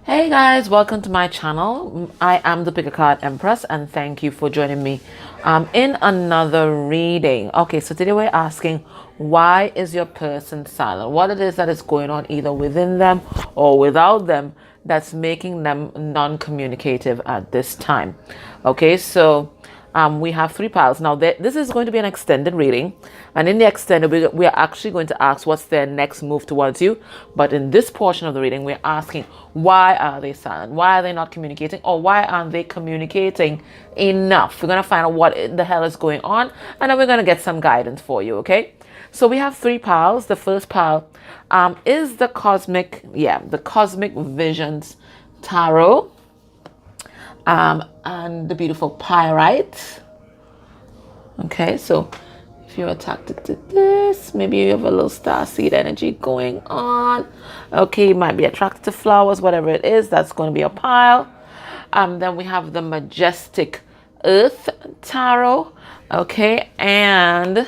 Hey guys, welcome to my channel. I am the Pick a Card Empress and thank you for joining me in another reading. Okay, so today we're asking, why is your person silent? What it is that is going on either within them or without them that's making them non-communicative at this time. Okay, so we have three piles. Now, this is going to be an extended reading. And in the extended, we are actually going to ask what's their next move towards you. But in this portion of the reading, we're asking, why are they silent? Why are they not communicating? Or why aren't they communicating enough? We're going to find out what the hell is going on. And then we're going to get some guidance for you, okay? So we have three piles. The first pile is the Cosmic Visions Tarot. And the beautiful pyrite. Okay, so if you're attracted to this, maybe you have a little starseed energy going on. Okay, you might be attracted to flowers, whatever it is, that's going to be a pile. Then we have the Majestic Earth Tarot. Okay, and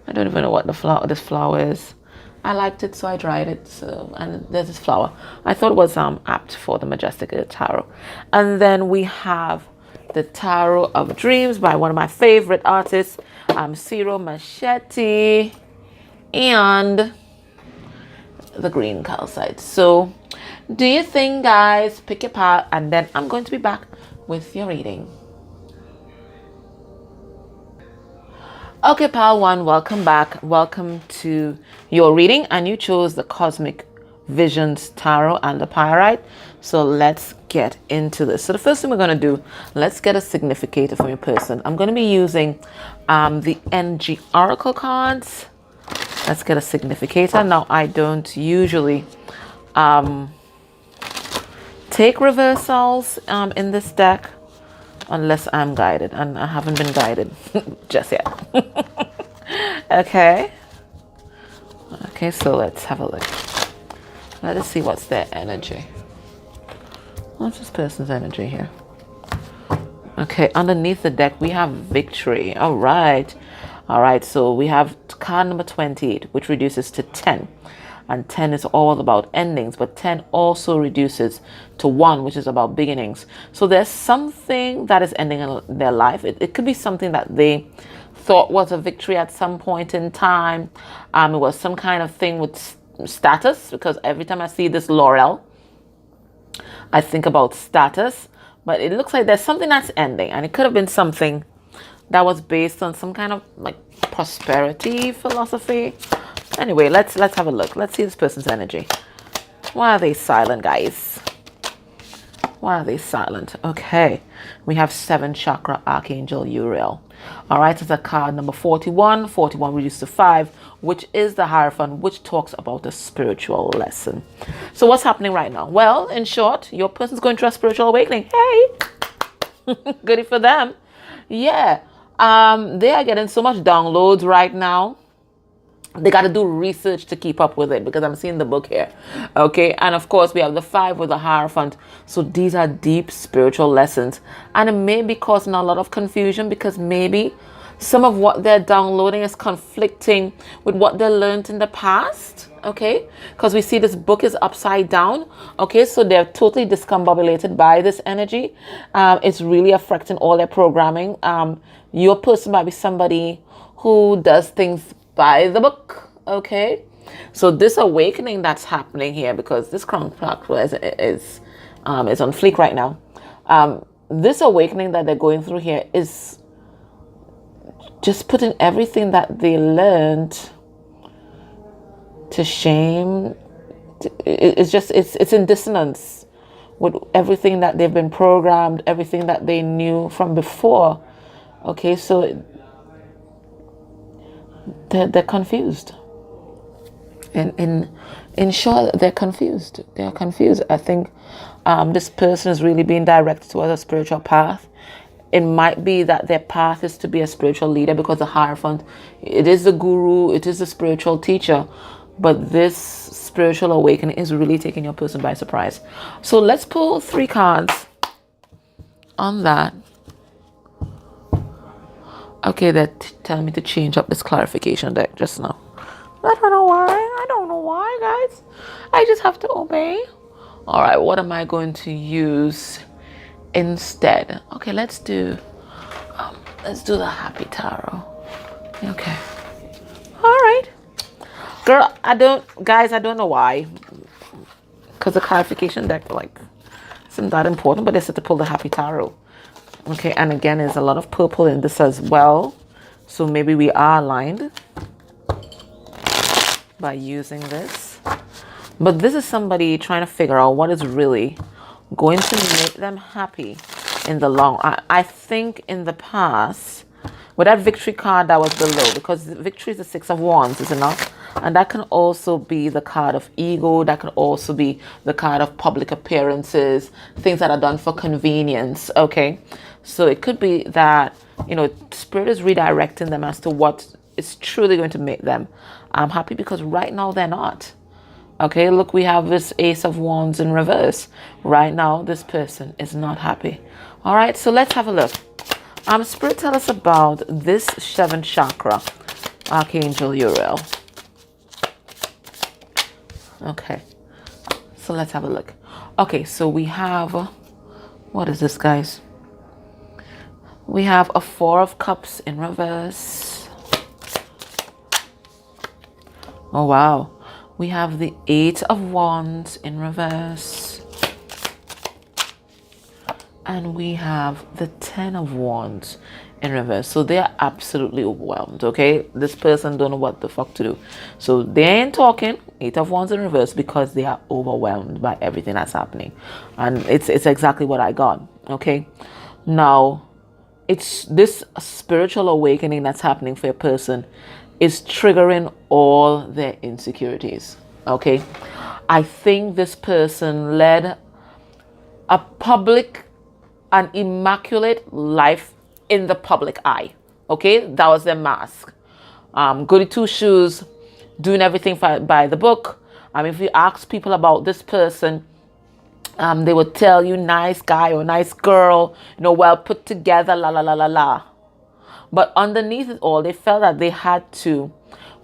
I don't even know what this flower is. I liked it, so I dried it. So, and there's this flower. I thought it was apt for the Majestic Tarot. And then we have the Tarot of Dreams by one of my favorite artists, Ciro Machete, and the green calcite. So, do you think, guys? Pick your part, and then I'm going to be back with your reading. Okay, pile one, welcome back. Welcome to your reading, and you chose the Cosmic Visions Tarot and the Pyrite. So let's get into this. So the first thing we're going to do, let's get a significator from your person. I'm going to be using the NG Oracle cards. Let's get a significator. Now, I don't usually take reversals in this deck, unless I'm guided, and I haven't been guided just yet. Okay, so let's have a look. Let us see what's their energy. What's this person's energy here? Okay, underneath the deck we have victory. All right, so we have card number 28, which reduces to 10. And 10 is all about endings, but 10 also reduces to 1, which is about beginnings. So there's something that is ending in their life. It could be something that they thought was a victory at some point in time. It was some kind of thing with status, because every time I see this laurel, I think about status. But it looks like there's something that's ending, and it could have been something that was based on some kind of like prosperity philosophy. Anyway, let's have a look. Let's see this person's energy. Why are they silent, guys? Why are they silent? Okay, we have 7 chakra Archangel Uriel. All right, it's a card number 41. 41 reduced to 5, which is the Hierophant, which talks about a spiritual lesson. So what's happening right now? Well, in short, your person's going through a spiritual awakening. Hey, goody for them. Yeah, they are getting so much downloads right now. They got to do research to keep up with it, because I'm seeing the book here. Okay, and of course we have the 5 with the Hierophant. So these are deep spiritual lessons, and it may be causing a lot of confusion, because maybe some of what they're downloading is conflicting with what they learned in the past. Okay, because we see this book is upside down. Okay, so they're totally discombobulated by this energy. It's really affecting all their programming. Your person might be somebody who does things by the book. Okay, so this awakening that's happening here, because this crown chakra is on fleek right now. This awakening that they're going through here is just putting everything that they learned to shame. It's in dissonance with everything that they've been programmed, everything that they knew from before. Okay, so they're confused. In short, they're confused. They're confused. I think this person is really being directed towards a spiritual path. It might be that their path is to be a spiritual leader, because the Hierophant, it is the guru, it is the spiritual teacher. But this spiritual awakening is really taking your person by surprise. So let's pull 3 cards on that. Okay, they're telling me to change up this clarification deck just now. I don't know why, guys. I just have to obey. All right, what am I going to use instead? Okay, let's do the happy tarot. Okay. All right. Girl, guys, I don't know why. Because the clarification deck, like, isn't that important, but they said to pull the happy tarot. Okay, and again, there's a lot of purple in this as well. So maybe we are aligned by using this. But this is somebody trying to figure out what is really going to make them happy in the long run. I think in the past, with that victory card that was below, because victory is the 6 of Wands, is it not? And that can also be the card of ego. That can also be the card of public appearances, things that are done for convenience. Okay, so it could be that, you know, Spirit is redirecting them as to what is truly going to make them happy, because right now they're not. Okay, look, we have this Ace of Wands in reverse. Right now, this person is not happy. All right, so let's have a look. Spirit, tell us about this 7th chakra, Archangel Uriel. Okay, so let's have a look. Okay, so we have, what is this, guys? We have a 4 of Cups in reverse. Oh, wow. We have the 8 of Wands in reverse. And we have the 10 of Wands in reverse. So they are absolutely overwhelmed, okay? This person don't know what the fuck to do. So they ain't talking, 8 of Wands in reverse, because they are overwhelmed by everything that's happening. And it's exactly what I got, okay? Now, it's this spiritual awakening that's happening for a person is triggering all their insecurities, okay? I think this person led a public, an immaculate life in the public eye, okay? That was their mask. Goody two-shoes, doing everything by the book. If you ask people about this person, they would tell you nice guy or nice girl, you know, well put together, la la la la la. But underneath it all, they felt that they had to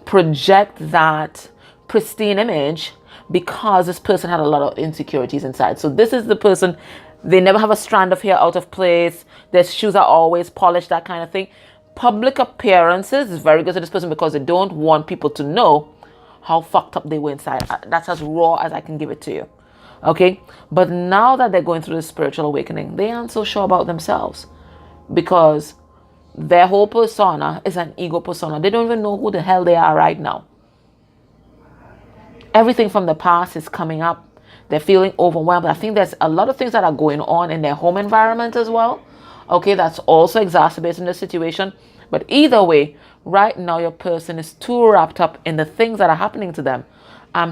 project that pristine image because this person had a lot of insecurities inside. So this is the person, they never have a strand of hair out of place. Their shoes are always polished, that kind of thing. Public appearances is very good to this person because they don't want people to know how fucked up they were inside. That's as raw as I can give it to you. Okay? But now that they're going through this spiritual awakening, they aren't so sure about themselves because their whole persona is an ego persona. They don't even know who the hell they are right now. Everything from the past is coming up. They're feeling overwhelmed. I think there's a lot of things that are going on in their home environment as well. Okay, that's also exacerbating the situation. But either way, right now your person is too wrapped up in the things that are happening to them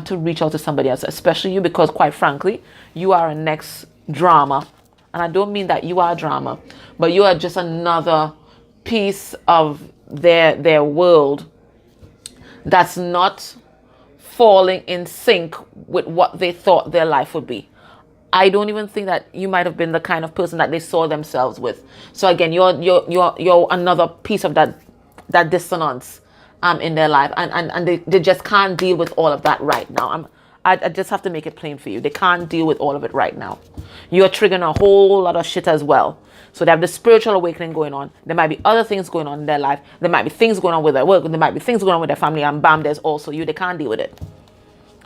to reach out to somebody else, especially you, because quite frankly, you are a next drama. And I don't mean that you are drama, but you are just another piece of their world that's not falling in sync with what they thought their life would be. I don't even think that you might have been the kind of person that they saw themselves with. So again, you're another piece of that dissonance in their life, and they just can't deal with all of that right now. I just have to make it plain for you. They can't deal with all of it right now. You're triggering a whole lot of shit as well. So they have the spiritual awakening going on. There might be other things going on in their life. There might be things going on with their work. There might be things going on with their family. And bam, there's also you. They can't deal with it.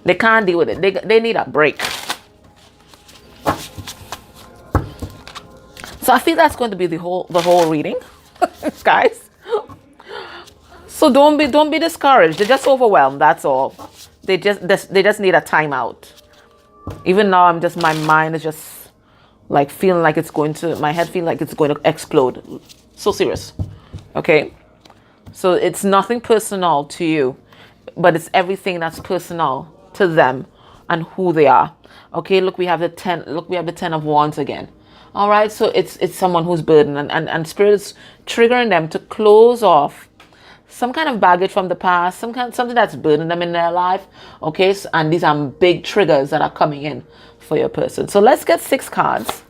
They can't deal with it. They need a break. So I feel that's going to be the whole reading, guys. So don't be discouraged. They're just overwhelmed. That's all. They just need a timeout. Even now, my mind is just like feeling like my head feeling like it's going to explode. So serious. Okay. So it's nothing personal to you, but it's everything that's personal to them and who they are. Okay. Look, we have the 10. Look, we have the 10 of Wands again. All right. So it's someone who's burdened and Spirit is triggering them to close off some kind of baggage from the past, something that's burdening them in their life. Okay. So, and these are big triggers that are coming in for your person. So let's get 6 cards.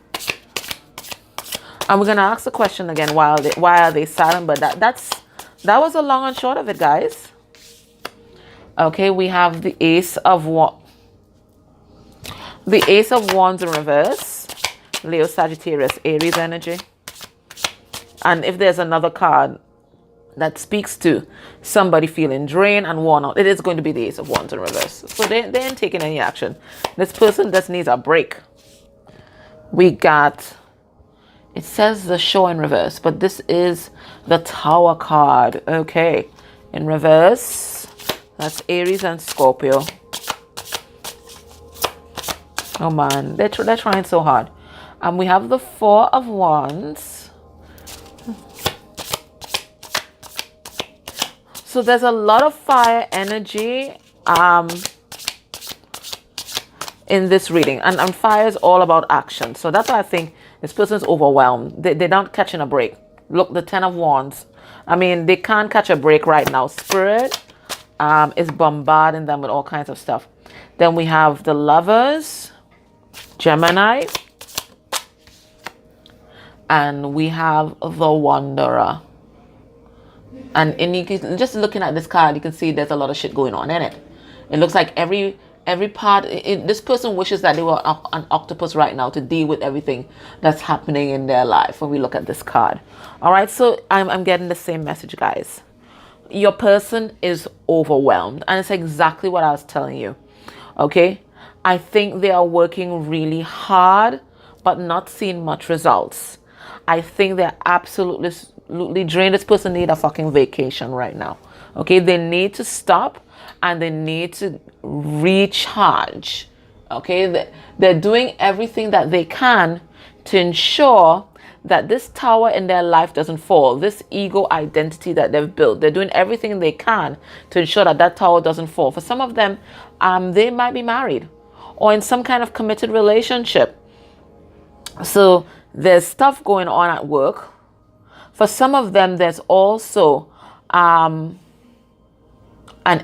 And we're going to ask the question again, why are they silent? But that was a long and short of it, guys. Okay, we have the Ace of The Ace of Wands in reverse. Leo, Sagittarius, Aries energy. And if there's another card that speaks to somebody feeling drained and worn out, it is going to be the Ace of Wands in reverse. So they ain't taking any action. This person just needs a break. We got, it says the Show in reverse, but this is the Tower card. Okay, in reverse, that's Aries and Scorpio. Oh man, they're trying so hard. And we have the Four of Wands. So there's a lot of fire energy in this reading. And fire is all about action. So that's why I think this person's overwhelmed. They're not catching a break. Look, the Ten of Wands. I mean, they can't catch a break right now. Spirit is bombarding them with all kinds of stuff. Then we have the Lovers, Gemini. And we have the Wanderer. And you can, just looking at this card, you can see there's a lot of shit going on in it. It looks like every part, this person wishes that they were an octopus right now to deal with everything that's happening in their life when we look at this card. All right, so I'm getting the same message, guys. Your person is overwhelmed, and it's exactly what I was telling you. Okay, I think they are working really hard, but not seeing much results. I think they're absolutely drained. This person needs a fucking vacation right now. Okay, they need to stop and they need to recharge. Okay, they're doing everything that they can to ensure that this tower in their life doesn't fall. This ego identity that they've built, they're doing everything they can to ensure that that tower doesn't fall. For some of them, they might be married or in some kind of committed relationship. So there's stuff going on at work. For some of them, there's also an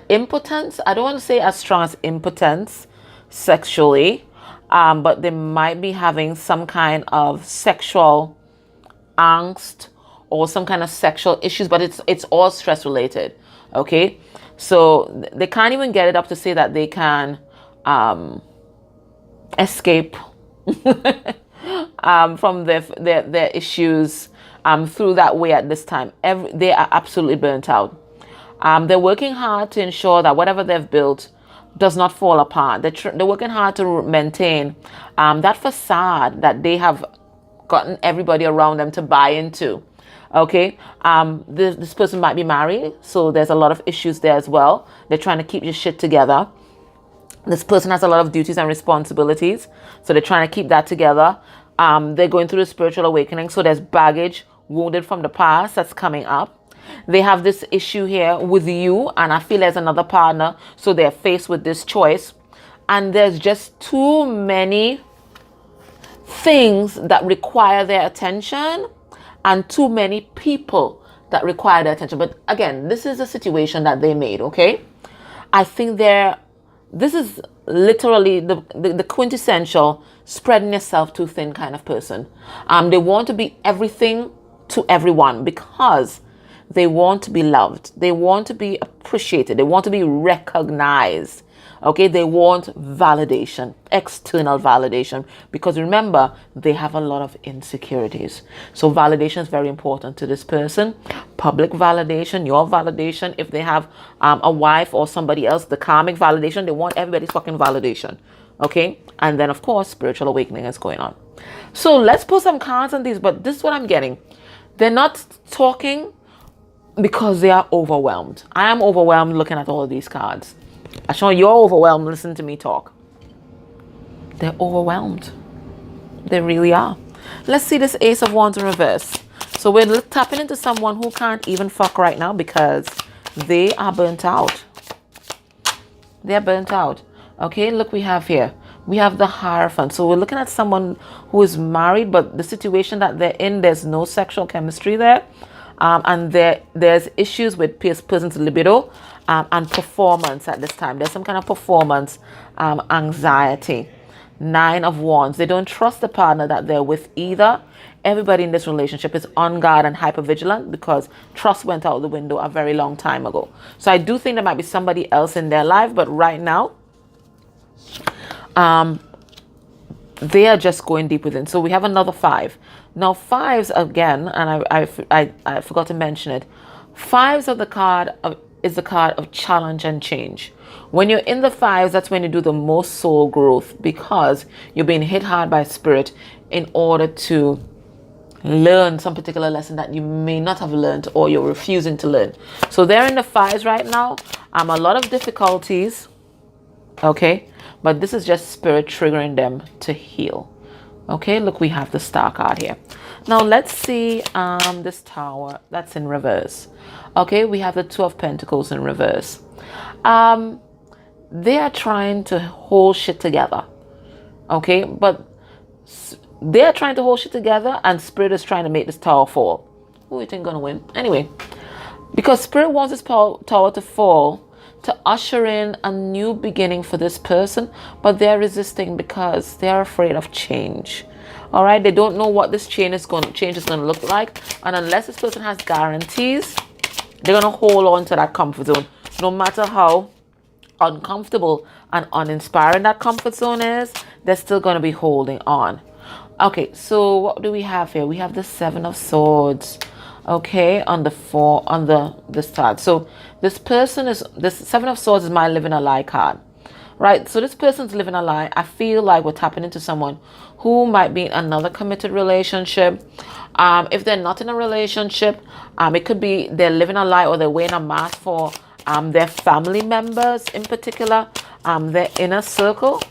impotence. I don't want to say as strong as impotence sexually, but they might be having some kind of sexual angst or some kind of sexual issues, but it's all stress related. Okay, so they can't even get it up to say that they can escape from their issues through that way at this time. They are absolutely burnt out. They're working hard to ensure that whatever they've built does not fall apart. They're working hard to maintain that facade that they have gotten everybody around them to buy into. Okay, this person might be married, so there's a lot of issues there as well. They're trying to keep your shit together. This person has a lot of duties and responsibilities, so they're trying to keep that together. They're going through the spiritual awakening, so there's baggage wounded from the past that's coming up. They have this issue here with you, and I feel there's another partner, so they're faced with this choice. And there's just too many things that require their attention and too many people that require their attention. But again, this is a situation that they made, okay? I think this is literally the quintessential spreading yourself too thin kind of person. They want to be everything to everyone because they want to be loved. They want to be appreciated. They want to be recognized. Okay, they want validation, external validation, because remember, they have a lot of insecurities. So validation is very important to this person. Public validation, your validation. If they have a wife or somebody else, the karmic validation, they want everybody's fucking validation. Okay, and then of course, spiritual awakening is going on. So let's put some cards on these, but this is what I'm getting. They're not talking because they are overwhelmed. I am overwhelmed looking at all of these cards. Ashon, you're overwhelmed. Listen to me talk. They're overwhelmed. They really are. Let's see this Ace of Wands in reverse. So we're tapping into someone who can't even fuck right now because they are burnt out. They're burnt out. Okay, look, we have here. We have the Hierophant. So we're looking at someone who is married, but the situation that they're in, there's no sexual chemistry there. And there's issues with person's libido and performance at this time. There's some kind of performance anxiety. 9 of Wands. They don't trust the partner that they're with either. Everybody in this relationship is on guard and hypervigilant because trust went out the window a very long time ago. So I do think there might be somebody else in their life, but right now, they are just going deep within. So we have another 5. Now fives again, and I forgot to mention it. Fives are the card of is the card of challenge and change. When you're in the fives, that's when you do the most soul growth, because you're being hit hard by spirit in order to learn some particular lesson that you may not have learned, or you're refusing to learn. So they're in the fives right now. A lot of difficulties, okay, but this is just spirit triggering them to heal. Okay, look, we have the star card here. Now let's see this tower that's in reverse. Okay, we have the 2 of Pentacles in reverse. They are trying to hold shit together. Okay, but they're trying to hold shit together, and spirit is trying to make this tower fall. Who you think gonna win? Anyway, because spirit wants this tower to fall to usher in a new beginning for this person, but they're resisting because they're afraid of change. All right, they don't know what this change is going to look like, and unless this person has guarantees, they're going to hold on to that comfort zone, no matter how uncomfortable and uninspiring that comfort zone is. They're still going to be holding on. Okay, so what do we have here? We have the 7 of Swords. Okay, on this card. So this 7 of Swords is my living a lie card, right? So this person's living a lie. I feel like we're tapping into someone who might be in another committed relationship. If they're not in a relationship, it could be they're living a lie, or they're wearing a mask for their family members, in particular, their inner circle.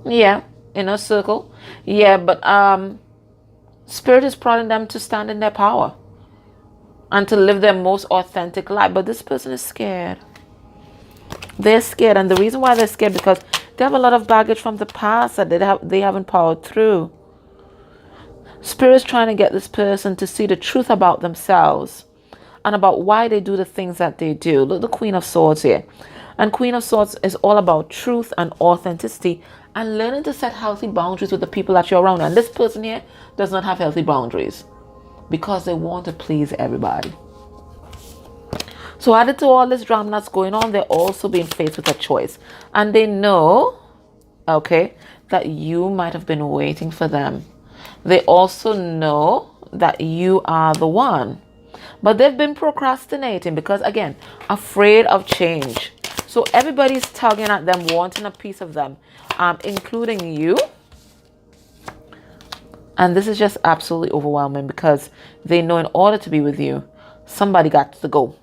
Yeah, inner circle. Yeah, but spirit is prodding them to stand in their power and to live their most authentic life. But this person is scared. They're scared, and the reason why they're scared because they have a lot of baggage from the past that they haven't powered through. Spirit's trying to get this person to see the truth about themselves and about why they do the things that they do. Look, the Queen of Swords here. And Queen of Swords is all about truth and authenticity and learning to set healthy boundaries with the people that you're around. And this person here does not have healthy boundaries because they want to please everybody. So added to all this drama that's going on, they're also being faced with a choice. And they know, okay, that you might have been waiting for them. They also know that you are the one. But they've been procrastinating because, again, afraid of change. So everybody's tugging at them, wanting a piece of them, including you. And this is just absolutely overwhelming because they know in order to be with you, somebody got to go.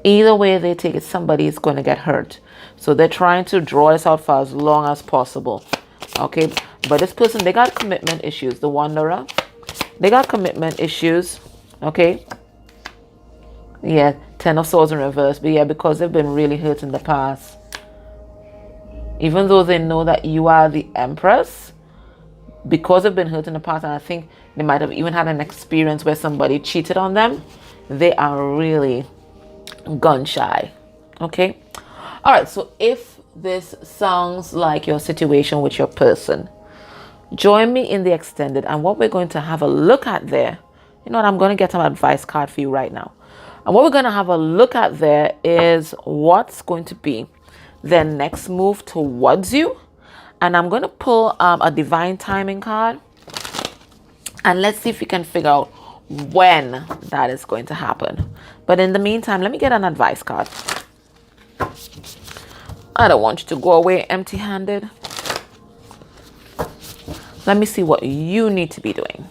Either way they take it, somebody is going to get hurt. So they're trying to draw this out for as long as possible. Okay, but this person, they got commitment issues. The Wanderer, they got commitment issues. Okay. Yeah, 10 of Swords in reverse. But yeah, because they've been really hurt in the past. Even though they know that you are the Empress, because they've been hurt in the past, and I think they might have even had an experience where somebody cheated on them, they are really gun shy. Okay. All right. So if this sounds like your situation with your person, join me in the extended, and what we're going to have a look at there, you know what, I'm going to get some advice card for you right now. And what we're going to have a look at there is what's going to be their next move towards you. And I'm going to pull a divine timing card, and let's see if we can figure out when that is going to happen. But in the meantime, let me get an advice card. I don't want you to go away empty-handed. Let me see what you need to be doing.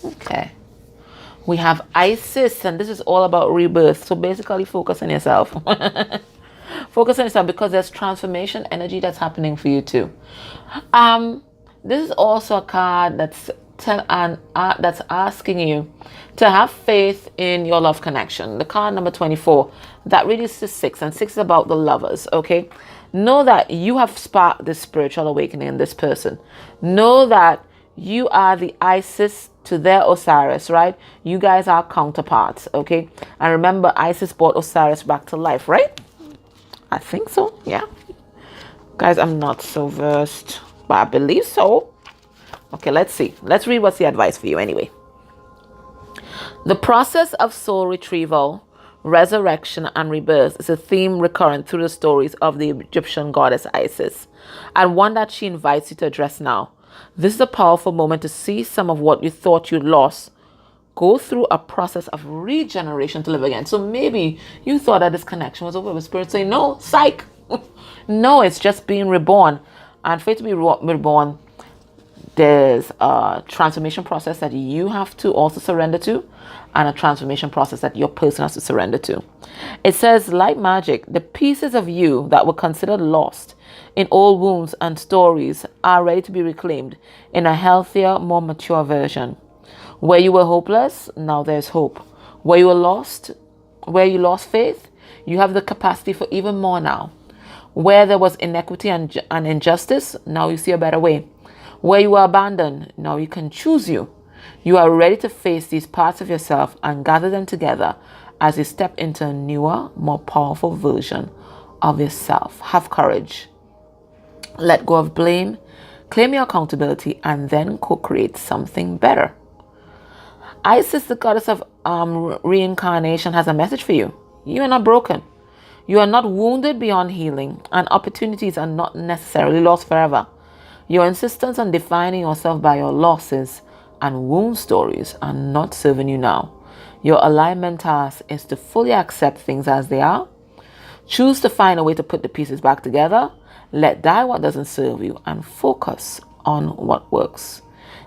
Okay. We have Isis, and this is all about rebirth. So basically focus on yourself. Focus on yourself because there's transformation energy that's happening for you too. This is also a card that's asking you to have faith in your love connection. The card number 24, that really is the 6, and 6 is about the lovers. Okay, know that you have sparked this spiritual awakening in this person. Know that you are the Isis to their Osiris, right? You guys are counterparts. Okay, and remember, Isis brought Osiris back to life, right? I think so. Yeah, guys, I'm not so versed, but I believe so. Okay, let's see. Let's read what's the advice for you anyway. The process of soul retrieval, resurrection, and rebirth is a theme recurrent through the stories of the Egyptian goddess Isis, and one that she invites you to address now. This is a powerful moment to see some of what you thought you lost go through a process of regeneration to live again. So maybe you thought that this connection was over, with spirit saying, no, psych. No, it's just being reborn. And for it to be reborn, there's a transformation process that you have to also surrender to, and a transformation process that your person has to surrender to. It says, like magic, the pieces of you that were considered lost in old wounds and stories are ready to be reclaimed in a healthier, more mature version. Where you were hopeless, now there's hope. Where you lost faith, you have the capacity for even more now. Where there was inequity and injustice, now you see a better way. Where you were abandoned, now you can choose you. You are ready to face these parts of yourself and gather them together as you step into a newer, more powerful version of yourself. Have courage. Let go of blame, claim your accountability, and then co-create something better. Isis, the goddess of reincarnation, has a message for you. You are not broken. You are not wounded beyond healing, and opportunities are not necessarily lost forever. Your insistence on defining yourself by your losses and wound stories are not serving you now. Your alignment task is to fully accept things as they are. Choose to find a way to put the pieces back together. Let die what doesn't serve you and focus on what works.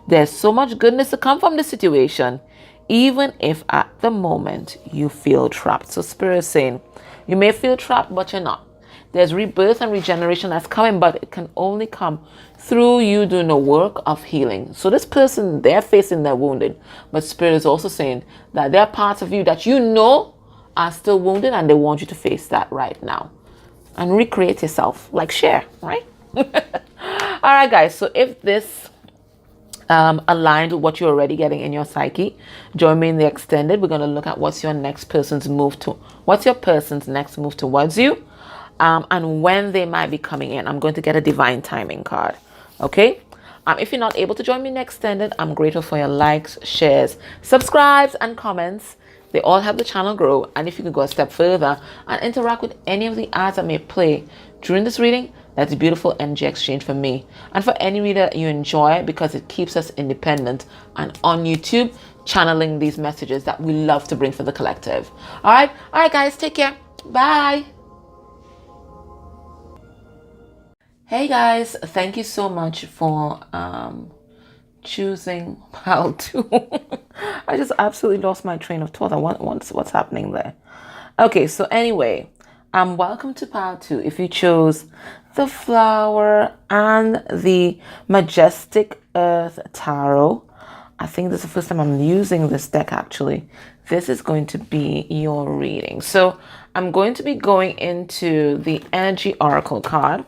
There's so much goodness to come from the situation, even if at the moment you feel trapped. So Spirit is saying, you may feel trapped, but you're not. There's rebirth and regeneration that's coming, but it can only come through you doing the work of healing. So this person, they're facing their wounded, but Spirit is also saying that there are parts of you that you know are still wounded, and they want you to face that right now and recreate yourself, like share, right? All right, guys. So if this aligned with what you're already getting in your psyche, join me in the extended. We're going to look at what's your person's next move towards you, and when they might be coming in. I'm going to get a divine timing card. Okay. If you're not able to join me in the extended, I'm grateful for your likes, shares, subscribes, and comments. They all help the channel grow. And if you could go a step further and interact with any of the ads that may play during this reading, that's a beautiful energy exchange for me and for any reader you enjoy, because it keeps us independent and on YouTube channeling these messages that we love to bring for the collective. All right, guys, take care. Bye. Hey guys, thank you so much for choosing how to. I just absolutely lost my train of thought. What's happening there. Okay, so anyway, welcome to part 2. If you chose the flower and the majestic earth tarot, I think this is the first time I'm using this deck actually. This is going to be your reading. So I'm going to be going into the energy oracle card.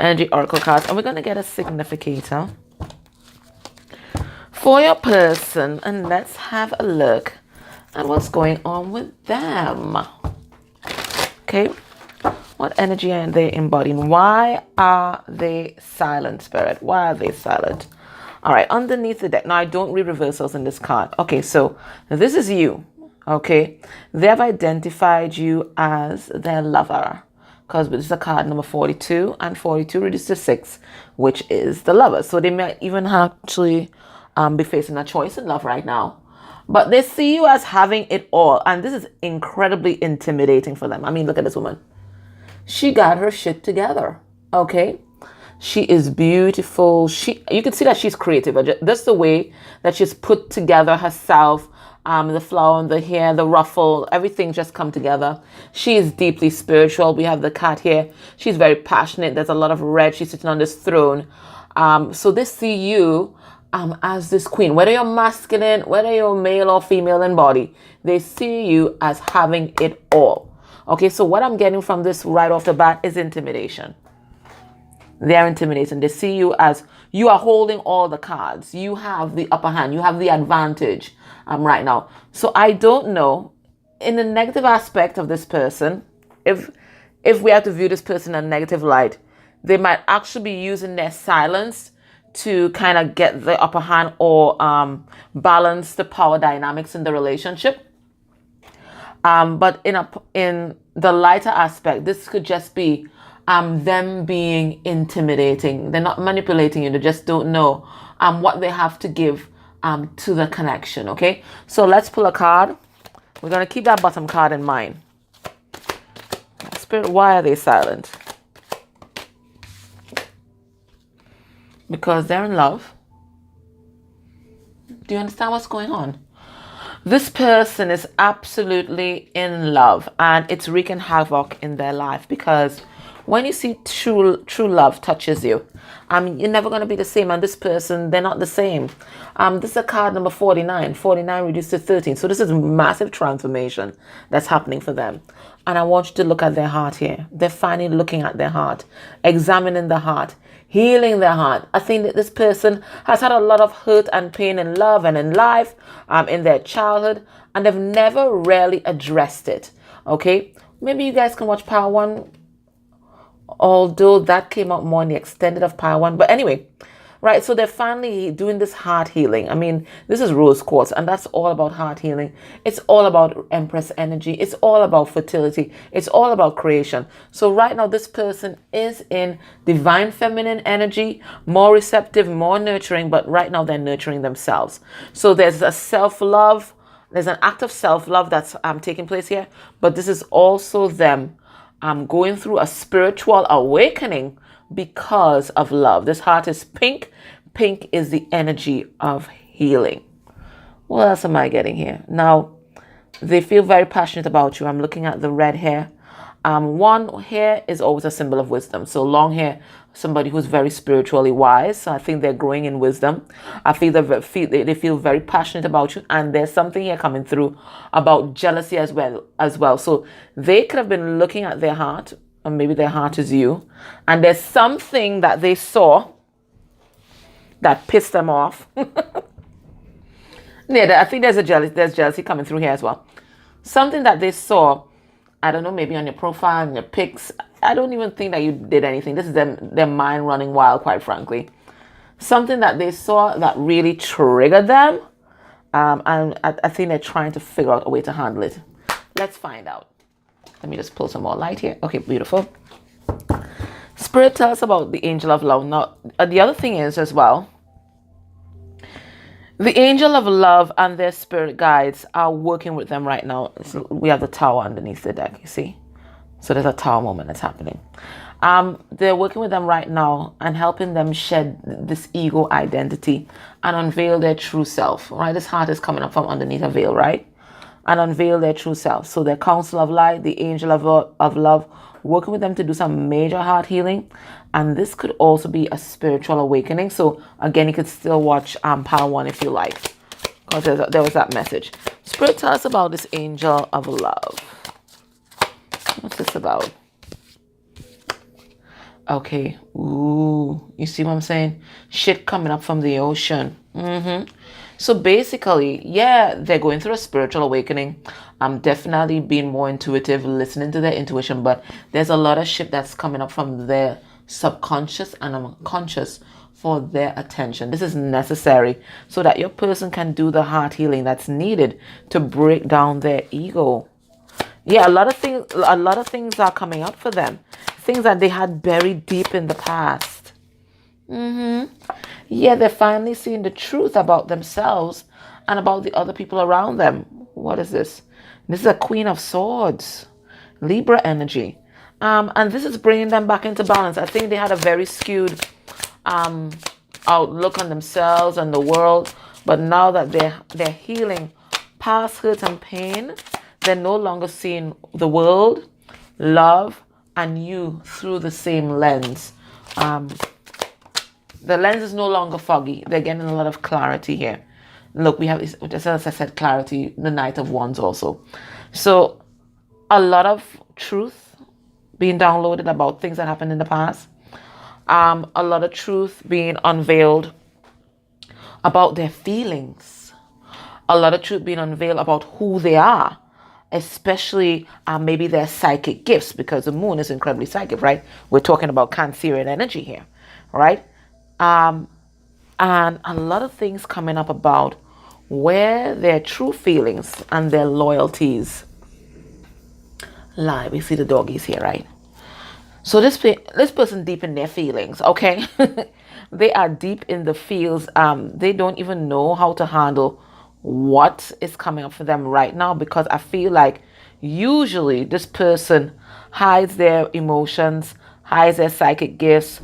And we're going to get a significator for your person, and let's have a look at what's going on with them. Okay, what energy are they embodying? Why are they silent, Spirit? Why are they silent? All right, underneath the deck. Now I don't read reversals in this card. Okay, so this is you. Okay, they have identified you as their lover, because this is a card number 42, and 42 reduced to 6, which is the lover. So they might even actually be facing a choice in love right now. But they see you as having it all, and this is incredibly intimidating for them. I mean, look at this woman. She got her shit together, okay? She is beautiful. You can see that she's creative. That's the way that she's put together herself. The flower, the hair, the ruffle, everything just come together. She is deeply spiritual. We have the cat here. She's very passionate. There's a lot of red. She's sitting on this throne. So they see you as this queen. Whether you're masculine, whether you're male or female in body, they see you as having it all. Okay, so what I'm getting from this right off the bat is intimidation. They're intimidating. They see you as you are holding all the cards. You have the upper hand. You have the advantage right now. So I don't know, in the negative aspect of this person, if we have to view this person in a negative light, they might actually be using their silence to kind of get the upper hand or balance the power dynamics in the relationship. But in the lighter aspect, this could just be them being intimidating. They're not manipulating you. They just don't know what they have to give to the connection. Okay, so let's pull a card. We're going to keep that bottom card in mind. Spirit, why are they silent? Because they're in love. Do you understand what's going on? This person is absolutely in love, and it's wreaking havoc in their life, because when you see true love touches you, you're never going to be the same. And this person, they're not the same. This is a card number 49. 49 reduced to 13. So this is massive transformation that's happening for them. And I want you to look at their heart here. They're finally looking at their heart, examining the heart, healing their heart. I think that this person has had a lot of hurt and pain in love and in life, in their childhood, and they've never really addressed it. Okay? Maybe you guys can watch Power One, although that came out more in the extended of Power One. But anyway, right, so they're finally doing this heart healing. I mean, this is rose quartz, and that's all about heart healing. It's all about Empress energy. It's all about fertility. It's all about creation. So right now, this person is in divine feminine energy, more receptive, more nurturing, but right now they're nurturing themselves. So there's a self-love. There's an act of self-love that's taking place here, but this is also them going through a spiritual awakening because of love. This heart is pink. Pink is the energy of healing. What else am I getting here? Now, they feel very passionate about you. I'm looking at the red hair. One hair is always a symbol of wisdom. So long hair, somebody who's very spiritually wise. So I think they're growing in wisdom. I feel they feel very passionate about you. And there's something here coming through about jealousy as well. So they could have been looking at their heart, or maybe their heart is you. And there's something that they saw that pissed them off. Yeah, I think there's jealousy coming through here as well. Something that they saw, I don't know, maybe on your profile, on your pics. I don't even think that you did anything. This is their mind running wild, quite frankly. Something that they saw that really triggered them. And I think they're trying to figure out a way to handle it. Let's find out. Let me just pull some more light here. Okay, beautiful. Spirit, tell us about the angel of love. Now, the other thing is as well, the angel of love and their spirit guides are working with them right now. So we have the tower underneath the deck, you see? So there's a tower moment that's happening. They're working with them right now and helping them shed this ego identity and unveil their true self, right? This heart is coming up from underneath a veil, right? And unveil their true self. So their council of light, the angel of love, working with them to do some major heart healing. And this could also be a spiritual awakening. So again, you could still watch Power One if you like, because there was that message. Spirit, tell us about this angel of love. What's this about? Okay. Ooh, you see what I'm saying? Shit coming up from the ocean. So basically, yeah, they're going through a spiritual awakening. I'm definitely being more intuitive, listening to their intuition, but there's a lot of shit that's coming up from their subconscious and unconscious for their attention. This is necessary so that your person can do the heart healing that's needed to break down their ego. Yeah, a lot of things are coming out for them. Things that they had buried deep in the past. Yeah, they're finally seeing the truth about themselves and about the other people around them. What is this? This is a Queen of Swords. Libra energy. And this is bringing them back into balance. I think they had a very skewed outlook on themselves and the world. But now that they're healing past hurt and pain, they're no longer seeing the world, love, and you through the same lens. The lens is no longer foggy. They're getting a lot of clarity here. Look, we have, just as I said, clarity, the Knight of Wands also. So a lot of truth being downloaded about things that happened in the past. A lot of truth being unveiled about their feelings. A lot of truth being unveiled about who they are. Especially maybe their psychic gifts, because the moon is incredibly psychic, right? We're talking about Cancerian energy here, right? and a lot of things coming up about where their true feelings and their loyalties lie. We see the doggies here, right? So this person deep in their feelings, okay? They are deep in the feels. They don't even know how to handle what is coming up for them right now, because I feel like usually this person hides their emotions, hides their psychic gifts,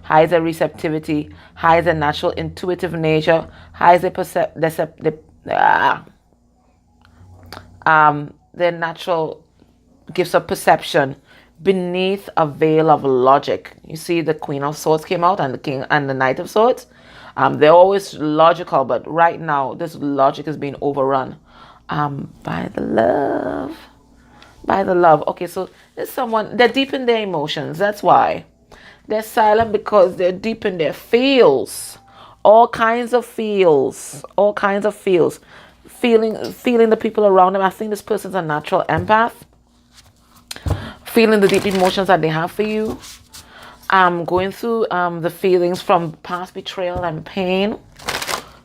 hides their receptivity, hides their natural intuitive nature, hides their natural gifts of perception beneath a veil of logic. You see, the Queen of Swords came out, and the King and the Knight of Swords. They're always logical, but right now this logic is being overrun by the love. By the love. Okay, so there's someone, they're deep in their emotions. That's why they're silent, because they're deep in their feels. All kinds of feels. All kinds of feels. Feeling the people around them. I think this person's a natural empath. Feeling the deep emotions that they have for you. Going through the feelings from past betrayal and pain.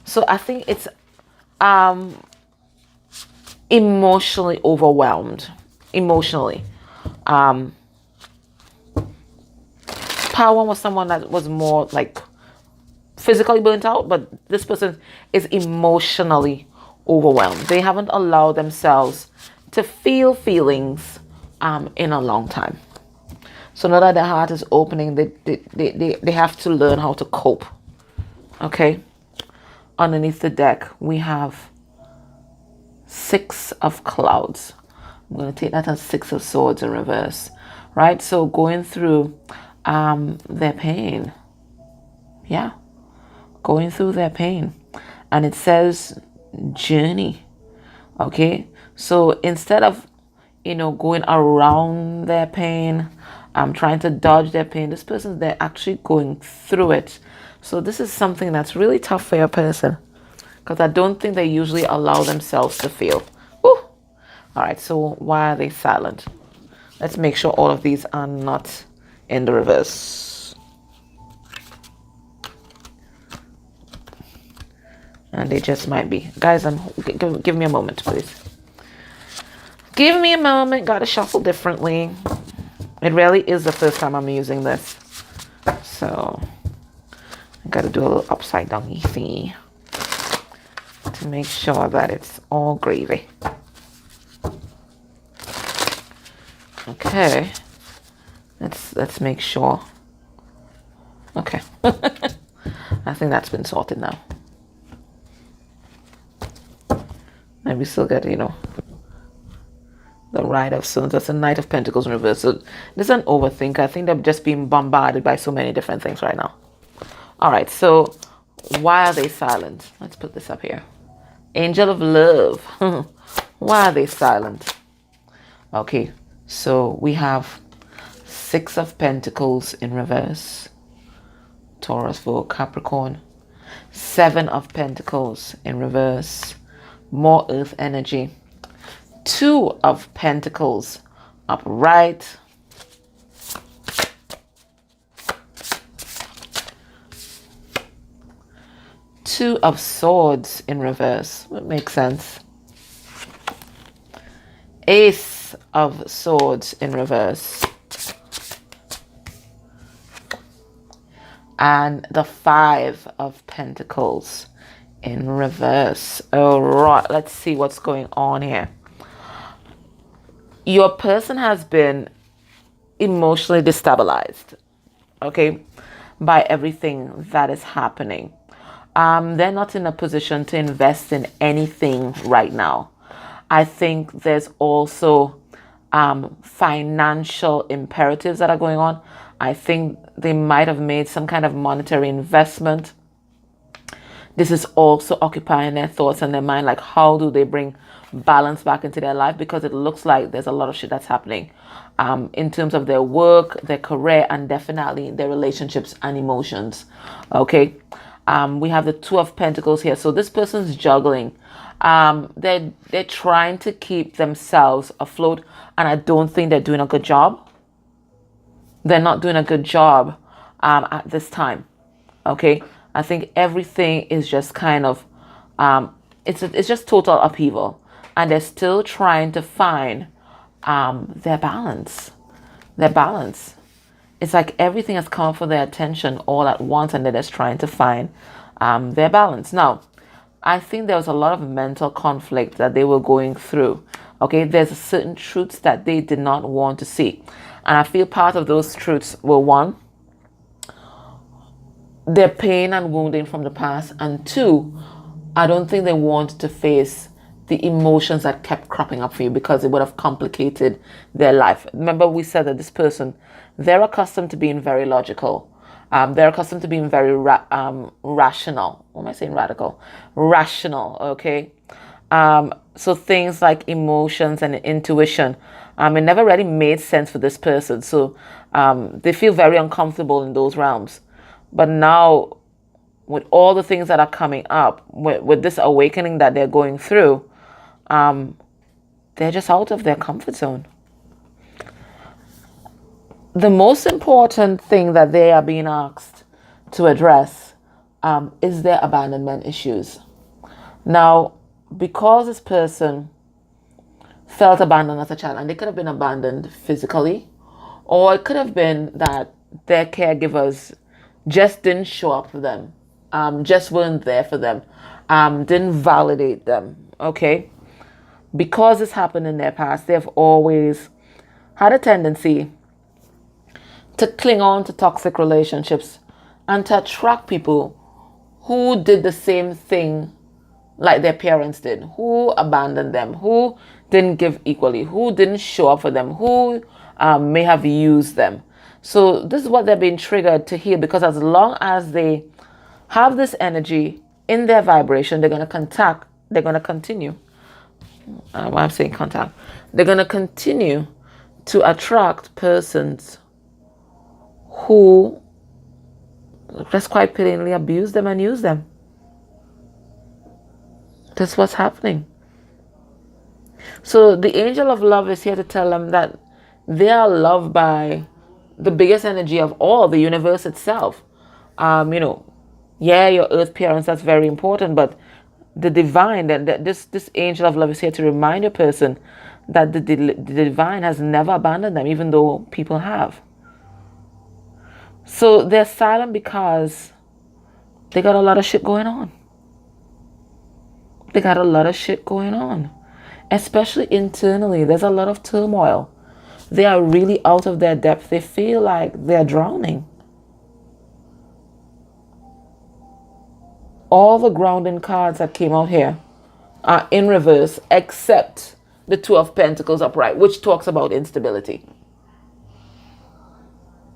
So I think it's emotionally overwhelmed. Emotionally. Power was someone that was more like physically burnt out, but this person is emotionally overwhelmed. They haven't allowed themselves to feel feelings in a long time. So now that their heart is opening, they have to learn how to cope. Okay. Underneath the deck, we have 6 of Clouds. I'm going to take that as 6 of Swords in reverse. Right? So going through their pain. Yeah. Going through their pain. And it says journey. Okay? So instead of, going around their pain, trying to dodge their pain, this person, they're actually going through it. So this is something that's really tough for your person, because I don't think they usually allow themselves to feel. Woo. All right, so why are they silent? Let's make sure all of these are not in the reverse. And they just might be. Guys, give me a moment, please. Give me a moment. Gotta shuffle differently. It really is the first time I'm using this. So I gotta do a little upside down thingy to make sure that it's all gravy. Okay. Let's make sure. Okay. I think that's been sorted now. And we still got, the Ride of Swords. That's a Knight of Pentacles in reverse. So this is an overthink. I think they're just being bombarded by so many different things right now. All right, so why are they silent? Let's put this up here. Angel of Love. Why are they silent? Okay, so we have 6 of Pentacles in reverse. Taurus for Capricorn. 7 of Pentacles in reverse. More earth energy. 2 of Pentacles upright. Two of Swords in reverse. That makes sense. Ace of Swords in reverse. And the 5 of Pentacles in reverse. All right, let's see what's going on here. Your person has been emotionally destabilized, okay, by everything that is happening. They're not in a position to invest in anything right now. I think there's also financial imperatives that are going on. I think they might have made some kind of monetary investment. This is also occupying their thoughts and their mind, like how do they bring balance back into their life, because it looks like there's a lot of shit that's happening in terms of their work, their career, and definitely their relationships and emotions. Okay. We have the 2 of Pentacles here. So this person's juggling. They're trying to keep themselves afloat, and I don't think they're doing a good job. They're not doing a good job at this time. Okay. I think everything is just kind of, it's just total upheaval. And they're still trying to find their balance. Their balance. It's like everything has come for their attention all at once, and they're just trying to find their balance. Now, I think there was a lot of mental conflict that they were going through. Okay, there's certain truths that they did not want to see. And I feel part of those truths were, one, their pain and wounding from the past, and two, I don't think they wanted to face the emotions that kept cropping up for you, because it would have complicated their life. Remember, we said that this person, they're accustomed to being very logical. They're accustomed to being very rational. What am I saying? Radical. Rational, okay? So things like emotions and intuition, it never really made sense for this person. So they feel very uncomfortable in those realms. But now, with all the things that are coming up, with this awakening that they're going through, they're just out of their comfort zone. The most important thing that they are being asked to address is their abandonment issues. Now, because this person felt abandoned as a child, and they could have been abandoned physically, or it could have been that their caregivers just didn't show up for them, just weren't there for them, didn't validate them, okay? Because this happened in their past, they've always had a tendency to cling on to toxic relationships and to attract people who did the same thing like their parents did, who abandoned them, who didn't give equally, who didn't show up for them, who may have used them. So this is what they're being triggered to heal, because as long as they have this energy in their vibration, they're going to continue. Why I'm saying contact. They're going to continue to attract persons who just quite plainly abuse them and use them. That's what's happening. So the angel of love is here to tell them that they are loved by the biggest energy of all, the universe itself. Yeah, your earth parents, that's very important, but the divine, this angel of love is here to remind your person that the divine has never abandoned them, even though people have. So they're silent because they got a lot of shit going on. They got a lot of shit going on. Especially internally, there's a lot of turmoil. They are really out of their depth. They feel like they're drowning. All the grounding cards that came out here are in reverse, except the Two of Pentacles upright, which talks about instability.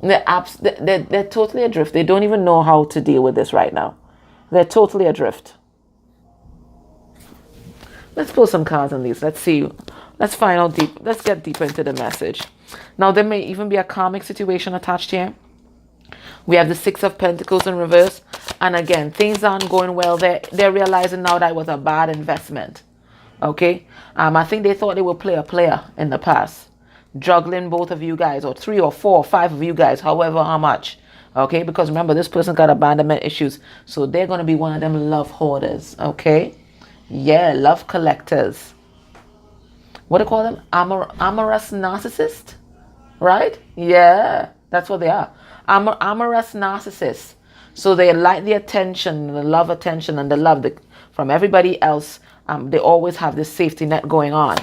They're totally adrift. They don't even know how to deal with this right now. They're totally adrift. Let's pull some cards on these. Let's see. Let's find out deep. Let's get deeper into the message. Now, there may even be a karmic situation attached here. We have the Six of Pentacles in reverse. And again, things aren't going well. They're realizing now that it was a bad investment. Okay? I think they thought they would play a player in the past. Juggling both of you guys, or 3 or 4 or 5 of you guys, however how much. Okay? Because remember, this person got abandonment issues. So they're going to be one of them love hoarders. Okay? Yeah, love collectors. What do you call them? Amorous narcissist? Right? Yeah, that's what they are. Amorous narcissists. So they like the attention, the love attention, and the love from everybody else. They always have this safety net going on.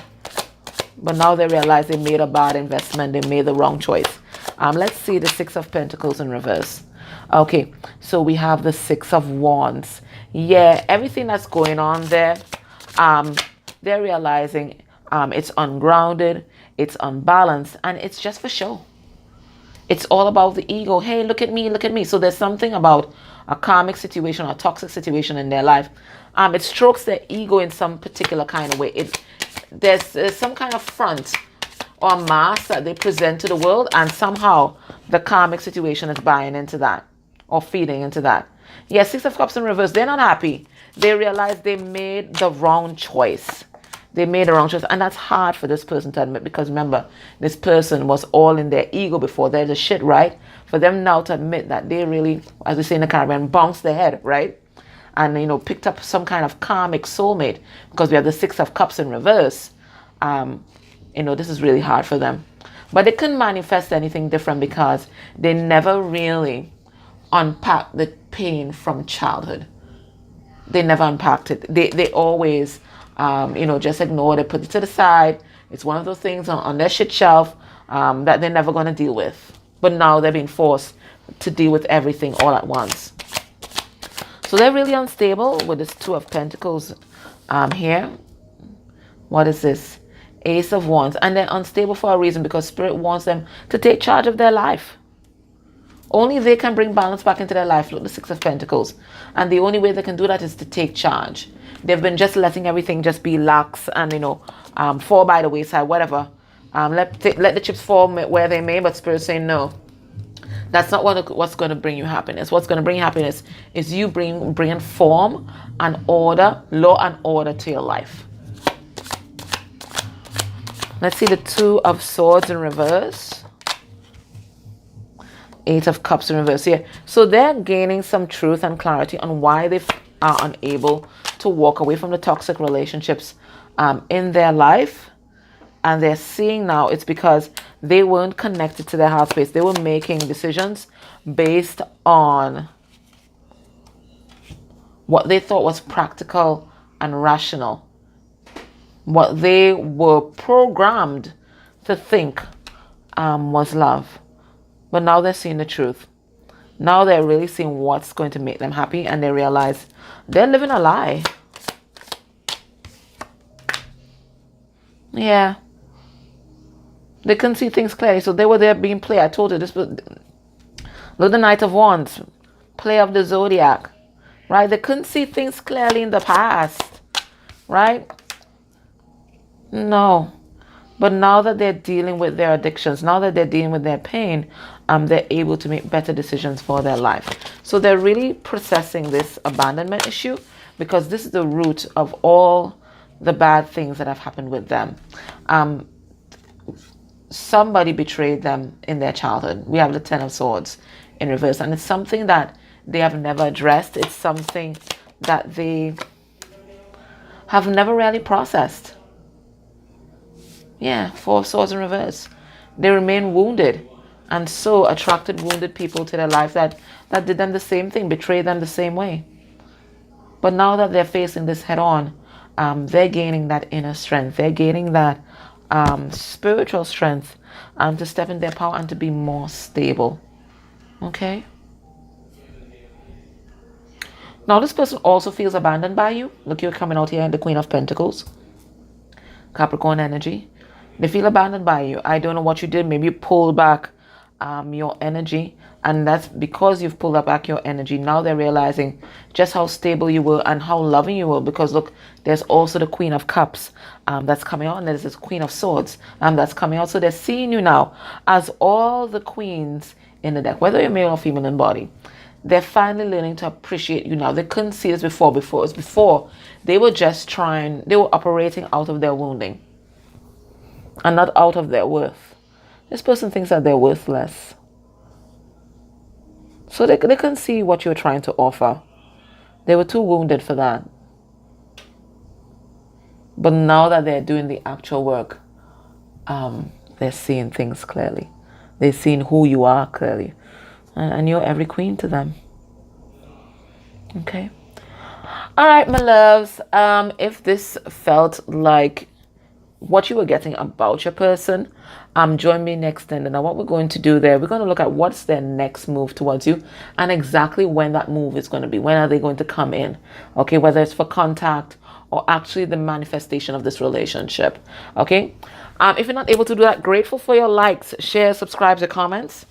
But now they realize they made a bad investment. They made the wrong choice. Let's see the Six of Pentacles in reverse. Okay, so we have the Six of Wands. Yeah, everything that's going on there, they're realizing it's ungrounded, it's unbalanced, and it's just for show. It's all about the ego. Hey, look at me, look at me. So there's something about a karmic situation or a toxic situation in their life. It strokes their ego in some particular kind of way. There's some kind of front or mask that they present to the world, and somehow the karmic situation is buying into that or feeding into that. Yeah, Six of Cups in reverse. They're not happy. They realize they made the wrong choice. They made a wrong choice. And that's hard for this person to admit, because remember, this person was all in their ego before. They're the shit, right? For them now to admit that they really, as we say in the Caribbean, bounced their head, right? And, you know, picked up some kind of karmic soulmate, because we have the Six of Cups in reverse. You know, this is really hard for them. But they couldn't manifest anything different because they never really unpacked the pain from childhood. They never unpacked it. They always, you know, just ignored it, put it to the side. It's one of those things on their shit shelf that they're never going to deal with. But now they're being forced to deal with everything all at once. So they're really unstable with this Two of Pentacles here. What is this? Ace of Wands. And they're unstable for a reason, because Spirit wants them to take charge of their life. Only they can bring balance back into their life. Look, the Six of Pentacles. And the only way they can do that is to take charge. They've been just letting everything just be lax and, you know, fall by the wayside, whatever. Let the chips fall where they may, but Spirit's saying no. That's not what's going to bring you happiness. What's going to bring you happiness is you bringing form and order, law and order to your life. Let's see the Two of Swords in reverse. Eight of Cups in reverse here. So they're gaining some truth and clarity on why they are unable to walk away from the toxic relationships in their life. And they're seeing now it's because they weren't connected to their heart space. They were making decisions based on what they thought was practical and rational. What they were programmed to think was love. But now they're seeing the truth. Now they're really seeing what's going to make them happy, and they realize they're living a lie. Yeah. They couldn't see things clearly, so they were there being played. I told you this was... Look, the Knight of Wands. Play of the Zodiac. Right? They couldn't see things clearly in the past. Right? No. But now that they're dealing with their addictions, now that they're dealing with their pain, they're able to make better decisions for their life. So they're really processing this abandonment issue, because this is the root of all the bad things that have happened with them. Somebody betrayed them in their childhood. We have the Ten of Swords in reverse, and it's something that they have never addressed. It's something that they have never really processed. Yeah, Four of Swords in reverse. They remain wounded, and so attracted wounded people to their life that did them the same thing, betrayed them the same way. But now that they're facing this head on, they're gaining that inner strength. They're gaining that spiritual strength to step in their power and to be more stable. Okay? Now this person also feels abandoned by you. Look, you're coming out here in the Queen of Pentacles. Capricorn energy. They feel abandoned by you. I don't know what you did. Maybe you pulled back your energy, and that's because you've pulled back your energy. Now they're realizing just how stable you were and how loving you were, because look, there's also the Queen of Cups that's coming out, and there's this Queen of Swords that's coming out. So they're seeing you now as all the queens in the deck, whether you're male or female in body. They're finally learning to appreciate you now. They couldn't see this before. Before they were just they were operating out of their wounding and not out of their worth. This person thinks that they're worthless. So they couldn't see what you were trying to offer. They were too wounded for that. But now that they're doing the actual work, they're seeing things clearly. They're seeing who you are clearly. And you're every queen to them. Okay. All right, my loves. If this felt like what you were getting about your person, join me next time. And now what we're going to do there, we're going to look at what's their next move towards you and exactly when that move is going to be. When are they going to come in? Okay, whether it's for contact or actually the manifestation of this relationship. Okay. If you're not able to do that, grateful for your likes, shares, subscribes, or comments.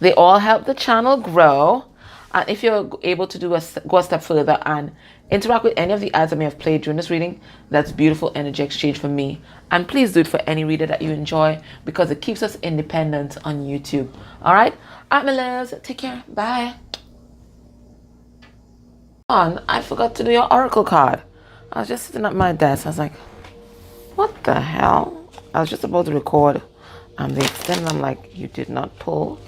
They all help the channel grow. And if you're able to go a step further and interact with any of the ads I may have played during this reading, that's beautiful energy exchange for me. And please do it for any reader that you enjoy, because it keeps us independent on YouTube. All right, my loves, take care. Bye. I forgot to do your oracle card. I was just sitting at my desk. I was like, What the hell? I was just about to record the extend. I'm like, you did not pull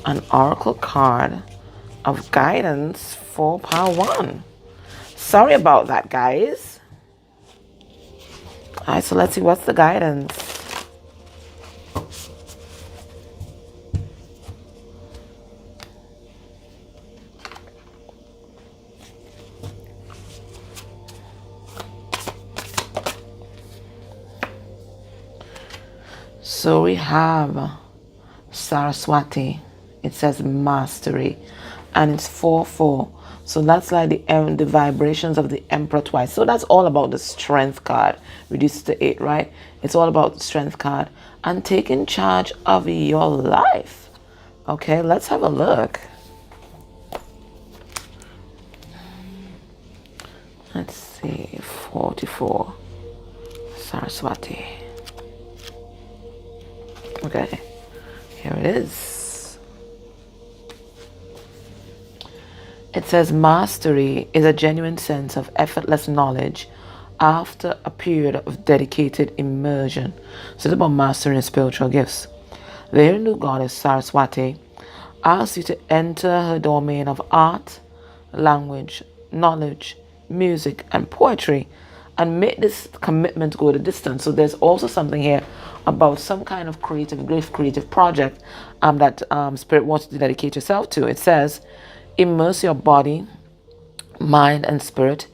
an oracle card of guidance for power 1. Sorry about that, guys. Alright, so let's see what's the guidance. So we have Saraswati. It says mastery, and it's 4-4. So that's like the vibrations of the Emperor twice. So that's all about the strength card, reduced to 8, right? It's all about the strength card and taking charge of your life. Okay, let's have a look. Let's see, 44, Saraswati. Okay, here it is. It says mastery is a genuine sense of effortless knowledge after a period of dedicated immersion. So it's about mastering spiritual gifts. The Hindu goddess Saraswati asks you to enter her domain of art, language, knowledge, music, and poetry, and make this commitment go the distance. So there's also something here about some kind of creative project that Spirit wants you to dedicate yourself to. It says, immerse your body, mind, and spirit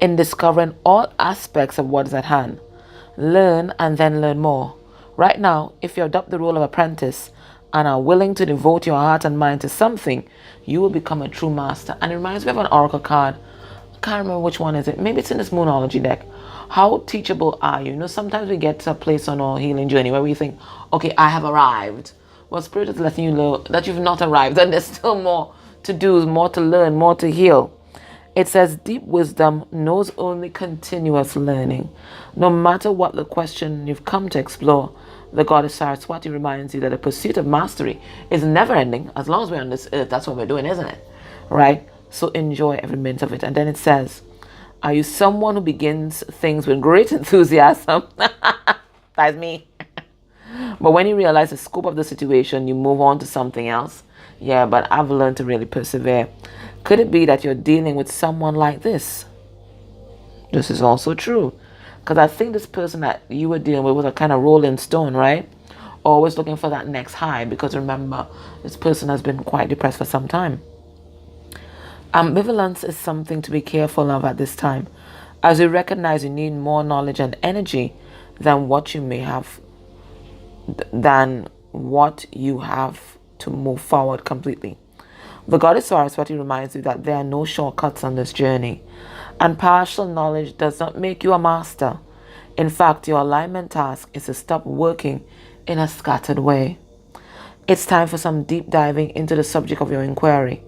in discovering all aspects of what is at hand. Learn and then learn more. Right now, if you adopt the role of apprentice and are willing to devote your heart and mind to something, you will become a true master. And it reminds me of an oracle card. I can't remember which one is it. Maybe it's in this Moonology deck. How teachable are you? You know, sometimes we get to a place on our healing journey where we think, okay, I have arrived. Well, Spirit is letting you know that you've not arrived, and there's still more to do, more to learn, more to heal. It says deep wisdom knows only continuous learning. No matter what the question you've come to explore, the goddess Saraswati reminds you that the pursuit of mastery is never ending. As long as we're on this earth, that's what we're doing, isn't it? Right? So enjoy every minute of it. And then it says, are you someone who begins things with great enthusiasm? That's me. But when you realize the scope of the situation, you move on to something else. Yeah, but I've learned to really persevere. Could it be that you're dealing with someone like this? This is also true. Because I think this person that you were dealing with was a kind of rolling stone, right? Always looking for that next high. Because remember, this person has been quite depressed for some time. Ambivalence is something to be careful of at this time, as you recognize you need more knowledge and energy than what you have to move forward completely. The goddess Saraswati reminds you that there are no shortcuts on this journey, and partial knowledge does not make you a master. In fact, your alignment task is to stop working in a scattered way. It's time for some deep diving into the subject of your inquiry,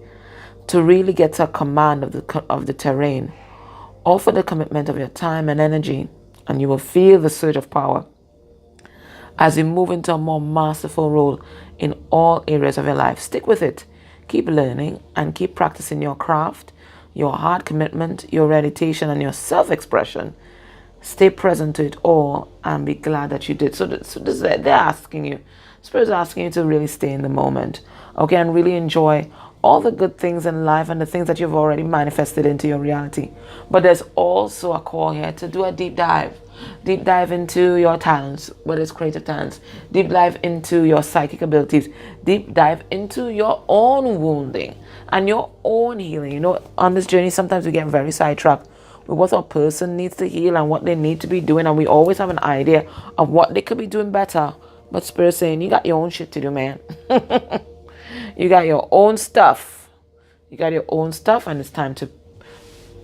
to really get a command of the terrain. Offer the commitment of your time and energy, and you will feel the surge of power as you move into a more masterful role in all areas of your life. Stick with it. Keep learning and keep practicing your craft, your heart commitment, your meditation, and your self-expression. Stay present to it all and be glad that you did. So they're asking you, Spirit's asking you to really stay in the moment, okay, and really enjoy all the good things in life and the things that you've already manifested into your reality. But there's also a call here to do a deep dive into your talents, whether it's creative talents, deep dive into your psychic abilities, deep dive into your own wounding and your own healing. You know, on this journey, sometimes we get very sidetracked with what a person needs to heal and what they need to be doing, and we always have an idea of what they could be doing better. But Spirit's saying, you got your own shit to do, man. You got your own stuff. You got your own stuff, and it's time to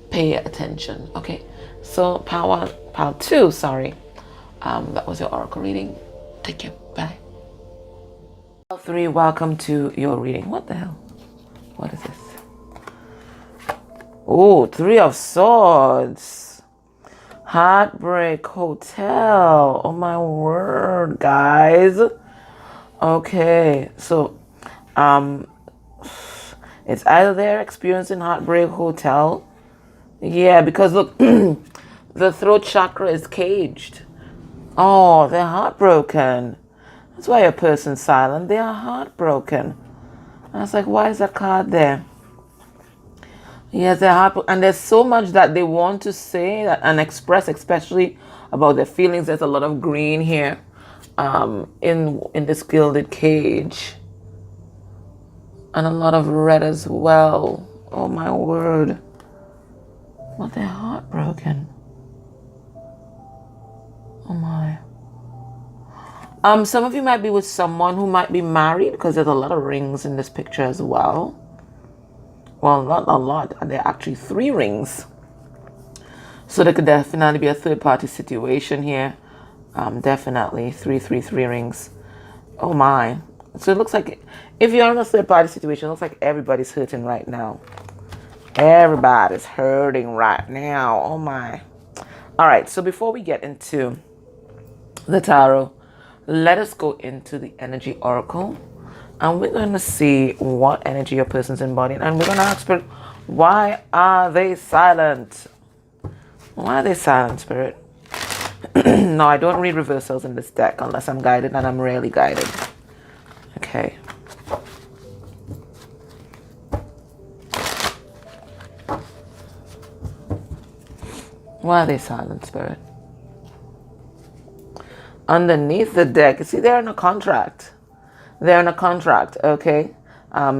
pay attention. Okay, so power 2, sorry. That was your oracle reading. Take care. Bye. Power 3, welcome to your reading. What the hell? What is this? Oh, 3 of Swords. Heartbreak Hotel. Oh my word, guys. Okay, so it's either they're experiencing heartbreak hotel. Yeah, because look, the throat chakra is caged. Oh, they're heartbroken. That's why a person's silent. They are heartbroken. I was like, why is that card there? Yes, they're heartbroken. And there's so much that they want to say and express, especially about their feelings. There's a lot of green here in this gilded cage. And a lot of red as well. Oh my word. But they're heartbroken. Oh my. Some of you might be with someone who might be married because there's a lot of rings in this picture as well. Well, not a lot. There are actually 3 rings. So there could definitely be a third party situation here. Definitely 3 rings. Oh my. So it looks like if you're in a third party situation, it looks like everybody's hurting right now. Everybody's hurting right now. Oh my. All right. So before we get into the tarot, let us go into the energy oracle. And we're going to see what energy your person's embodying. And we're going to ask Spirit, why are they silent? Why are they silent, Spirit? No, I don't read reversals in this deck unless I'm guided, and I'm rarely guided. Okay. Why are they silent, Spirit? Underneath the deck, you see, they're in a contract. They're in a contract, okay?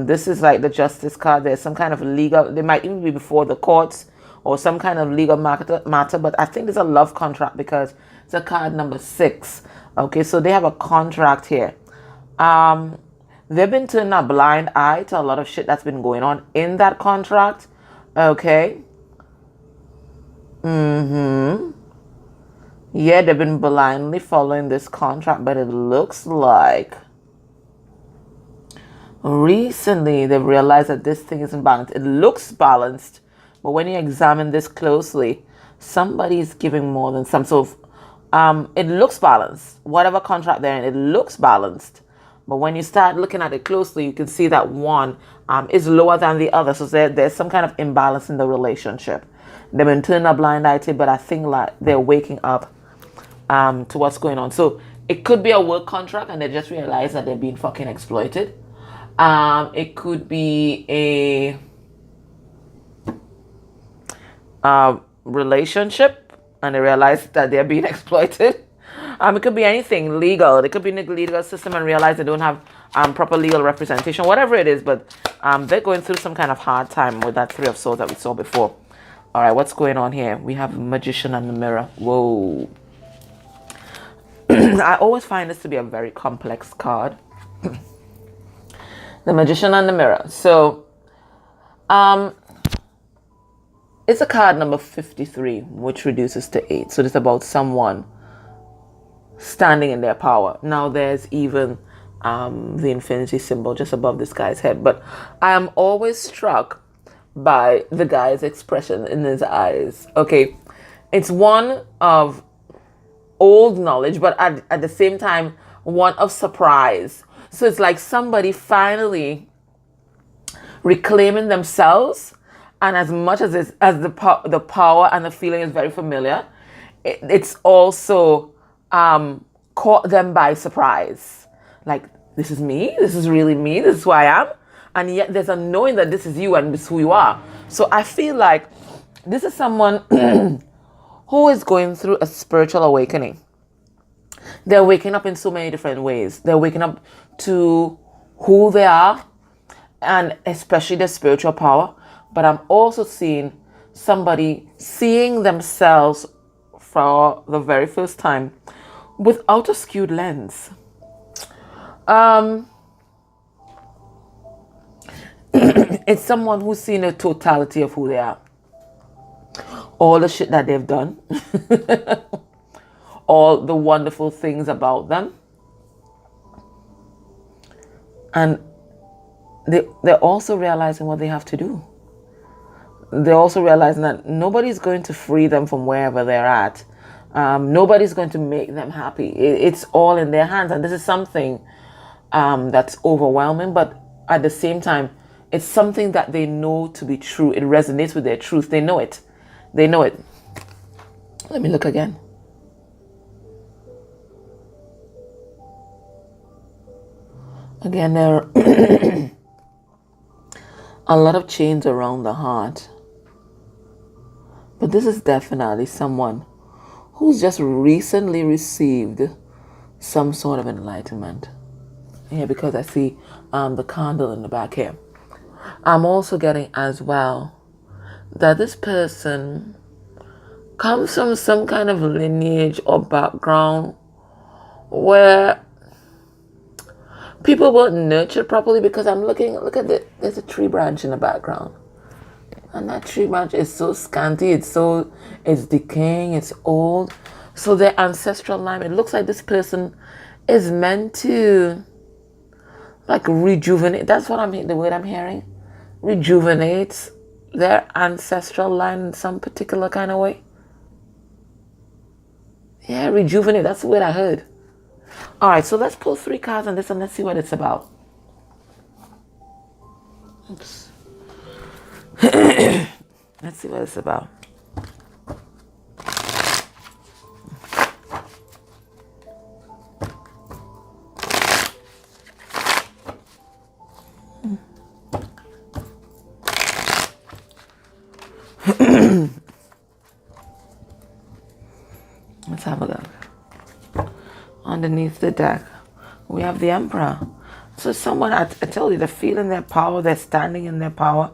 This is like the Justice card. There's some kind of legal, they might even be before the courts or some kind of legal matter, but I think there's a love contract because it's a card number 6. Okay, so they have a contract here. They've been turning a blind eye to a lot of shit that's been going on in that contract, okay? Yeah, they've been blindly following this contract, but it looks like recently they've realized that this thing isn't balanced. It looks balanced, but when you examine this closely, somebody's giving more than some. So it looks balanced. Whatever contract they're in, it looks balanced. But when you start looking at it closely, you can see that one is lower than the other. So there's some kind of imbalance in the relationship. They've been turning a blind eye to it, but I think like they're waking up to what's going on. So it could be a work contract and they just realize that they're being fucking exploited. It could be a relationship and they realize that they're being exploited. It could be anything legal. It could be in the legal system and realize they don't have proper legal representation, whatever it is. But they're going through some kind of hard time with that 3 of Swords that we saw before. All right, what's going on here? We have Magician and the Mirror. Whoa. I always find this to be a very complex card. The Magician and the Mirror. So, it's a card number 53, which reduces to 8. So it's about someone standing in their power. Now there's even the infinity symbol just above this guy's head. But I am always struck by the guy's expression in his eyes. Okay, it's one of old knowledge, but at the same time, one of surprise. So it's like somebody finally reclaiming themselves. And as much as the power and the feeling is very familiar, it's also caught them by surprise. Like, this is me, this is really me, this is who I am. And yet there's a knowing that this is you and this is who you are. So I feel like this is someone who is going through a spiritual awakening. They're waking up in so many different ways. They're waking up to who they are and especially their spiritual power. But I'm also seeing somebody seeing themselves for the very first time without a skewed lens. It's someone who's seen a totality of who they are. All the shit that they've done. All the wonderful things about them. And they're also realizing what they have to do. They're also realizing that nobody's going to free them from wherever they're at. Nobody's going to make them happy. It's all in their hands. And this is something that's overwhelming. But at the same time, it's something that they know to be true. It resonates with their truth. They know it. They know it. Let me look again. Again, there are a lot of chains around the heart. But this is definitely someone who's just recently received some sort of enlightenment. Yeah, because I see the candle in the back here. I'm also getting as well that this person comes from some kind of lineage or background where people weren't nurtured properly, because I'm look at there's a tree branch in the background. And that tree branch is so scanty, it's decaying, it's old. So their ancestral line, it looks like this person is meant to like rejuvenate. That's what the word I'm hearing. Rejuvenates their ancestral line in some particular kind of way. Yeah, rejuvenate, that's the word I heard. Alright, so let's pull 3 cards on this and let's see what it's about. Oops. Let's see what it's about. Let's have a look. Underneath the deck, we have the Emperor. So someone, I tell you, they're feeling their power, they're standing in their power.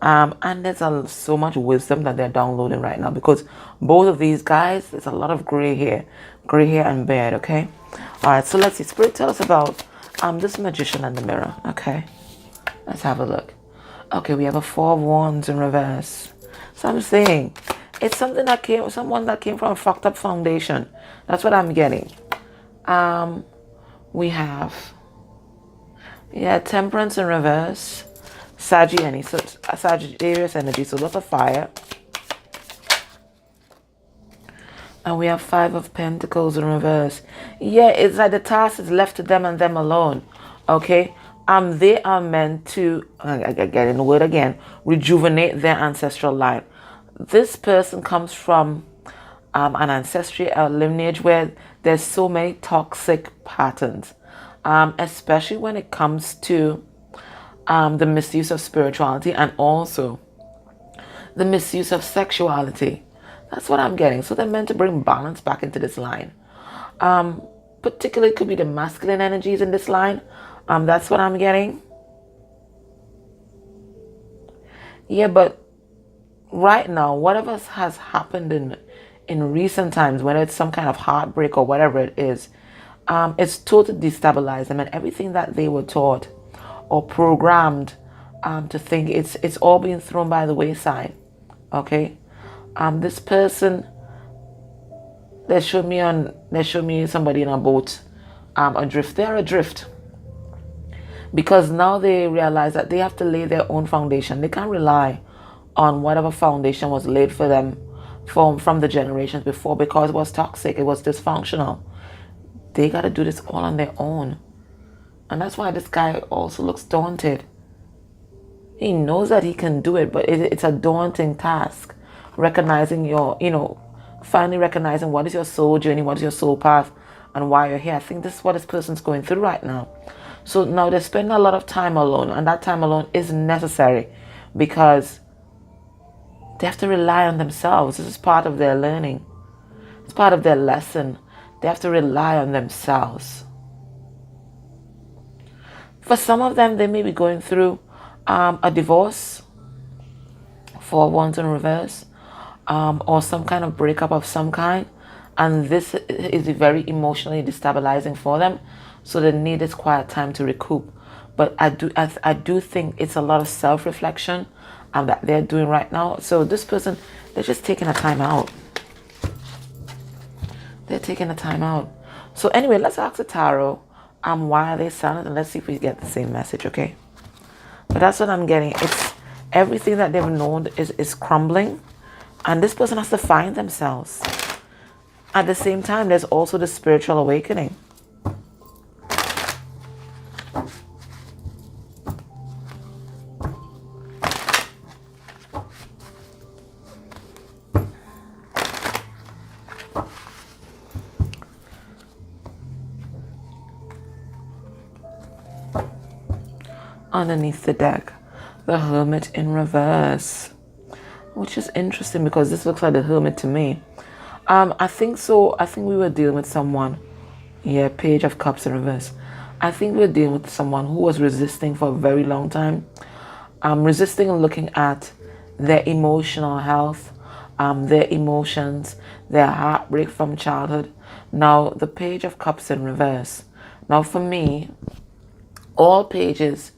And there's so much wisdom that they're downloading right now, because both of these guys, there's a lot of gray hair and beard, okay? All right, so let's see. Spirit, tell us about this Magician and the Mirror, okay? Let's have a look. Okay, we have a 4 of Wands in reverse. So I'm saying it's someone that came from a fucked up foundation. That's what I'm getting. We have, Temperance in reverse. Sagittarius energy, so lots of fire. And we have 5 of Pentacles in reverse. Yeah, it's like the task is left to them and them alone. Okay? They are meant to, again in the word again, rejuvenate their ancestral line. This person comes from an ancestral lineage where there's so many toxic patterns. Especially when it comes to the misuse of spirituality and also the misuse of sexuality. That's what I'm getting. So they're meant to bring balance back into this line. Particularly could be the masculine energies in this line. That's what I'm getting. Yeah, but right now, whatever has happened in recent times, whether it's some kind of heartbreak or whatever it is, it's totally destabilized them, and everything that they were taught or programmed to think, it's all being thrown by the wayside. Okay, this person, they showed me somebody in a boat, adrift. They're adrift because now they realize that they have to lay their own foundation. They can't rely on whatever foundation was laid for them from the generations before, because it was toxic, it was dysfunctional. They got to do this all on their own. And that's why this guy also looks daunted. He knows that he can do it, but it's a daunting task. Recognizing finally recognizing what is your soul journey, what is your soul path, and why you're here. I think this is what this person's going through right now. So now they're spending a lot of time alone, and that time alone is necessary because they have to rely on themselves. This is part of their learning. It's part of their lesson. They have to rely on themselves. For some of them, they may be going through a divorce, 4 Wands in reverse, or some kind of breakup of some kind. And this is very emotionally destabilizing for them. So they need this quiet time to recoup. But I do think it's a lot of self-reflection that they're doing right now. So this person, they're just taking a time out. They're taking a time out. So anyway, let's ask the tarot, why are they silent? And let's see if we get the same message, okay? But that's what I'm getting. It's everything that they've known is crumbling. And this person has to find themselves. At the same time, there's also the spiritual awakening. underneath the deck. The Hermit in reverse. Which is interesting because this looks like the Hermit to me. I think so. I think we were dealing with someone. Yeah, Page of Cups in reverse. I think we were dealing with someone who was resisting for a very long time. Resisting and looking at their emotional health, their emotions, their heartbreak from childhood. Now, the Page of Cups in reverse. Now, for me, all pages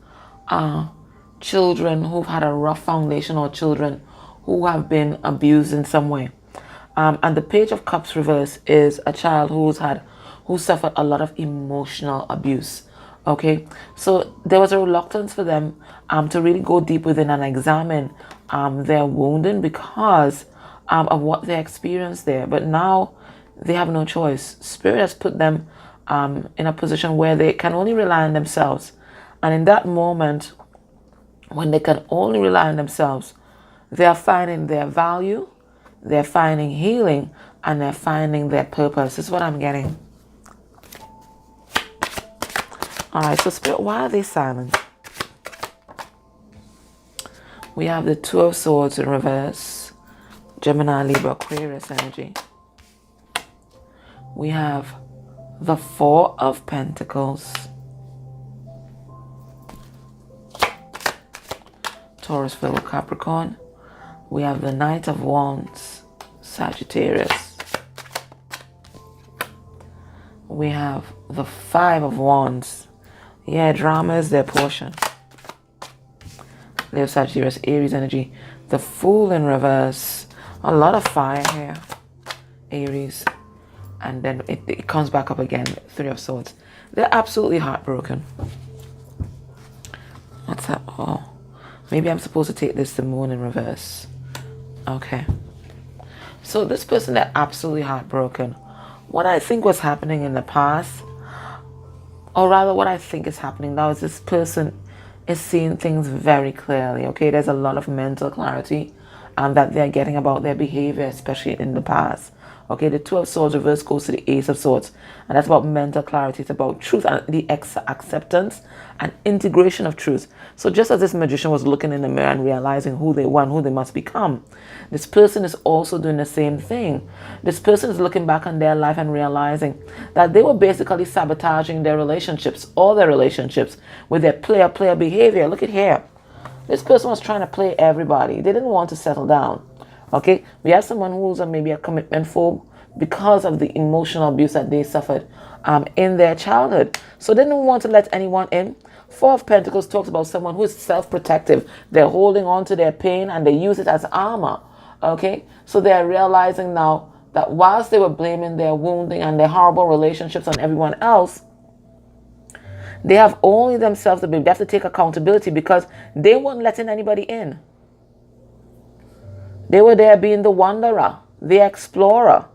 are children who've had a rough foundation or children who have been abused in some way. And the Page of Cups reverse is a child who suffered a lot of emotional abuse. Okay, so there was a reluctance for them to really go deep within and examine their wounding because of what they experienced there. But now they have no choice. Spirit has put them in a position where they can only rely on themselves. And in that moment, when they can only rely on themselves, they are finding their value, they're finding healing, and they're finding their purpose. This is what I'm getting. All right, so Spirit, why are they silent? We have the Two of Swords in reverse, Gemini, Libra, Aquarius energy. We have the Four of Pentacles, Taurus, Virgo, Capricorn. We have the Knight of Wands, Sagittarius. We have the Five of Wands. Yeah, drama is their portion. They have Sagittarius, Aries energy. The Fool in reverse. A lot of fire here. Aries. And then it comes back up again. Three of Swords. They're absolutely heartbroken. What's that? Oh. Maybe I'm supposed to take this the Moon in reverse. Okay. So this person, they're absolutely heartbroken. What I think was happening in the past, or rather what I think is happening now, is this person is seeing things very clearly. Okay, there's a lot of mental clarity that they're getting about their behavior, especially in the past. Okay, the Two of Swords reverse goes to the Ace of Swords, and that's about mental clarity. It's about truth and the acceptance and integration of truth. So just as this magician was looking in the mirror and realizing who they were and who they must become, this person is also doing the same thing. This person is looking back on their life and realizing that they were basically sabotaging their relationships, all their relationships, with their player behavior. Look at here. This person was trying to play everybody. They didn't want to settle down. Okay, we have someone who's maybe a commitment phobe because of the emotional abuse that they suffered in their childhood. So they didn't want to let anyone in. Four of Pentacles talks about someone who is self-protective. They're holding on to their pain and they use it as armor. Okay, so they're realizing now that whilst they were blaming their wounding and their horrible relationships on everyone else, they have only themselves to blame. They have to take accountability because they weren't letting anybody in. They were there being the wanderer, the explorer,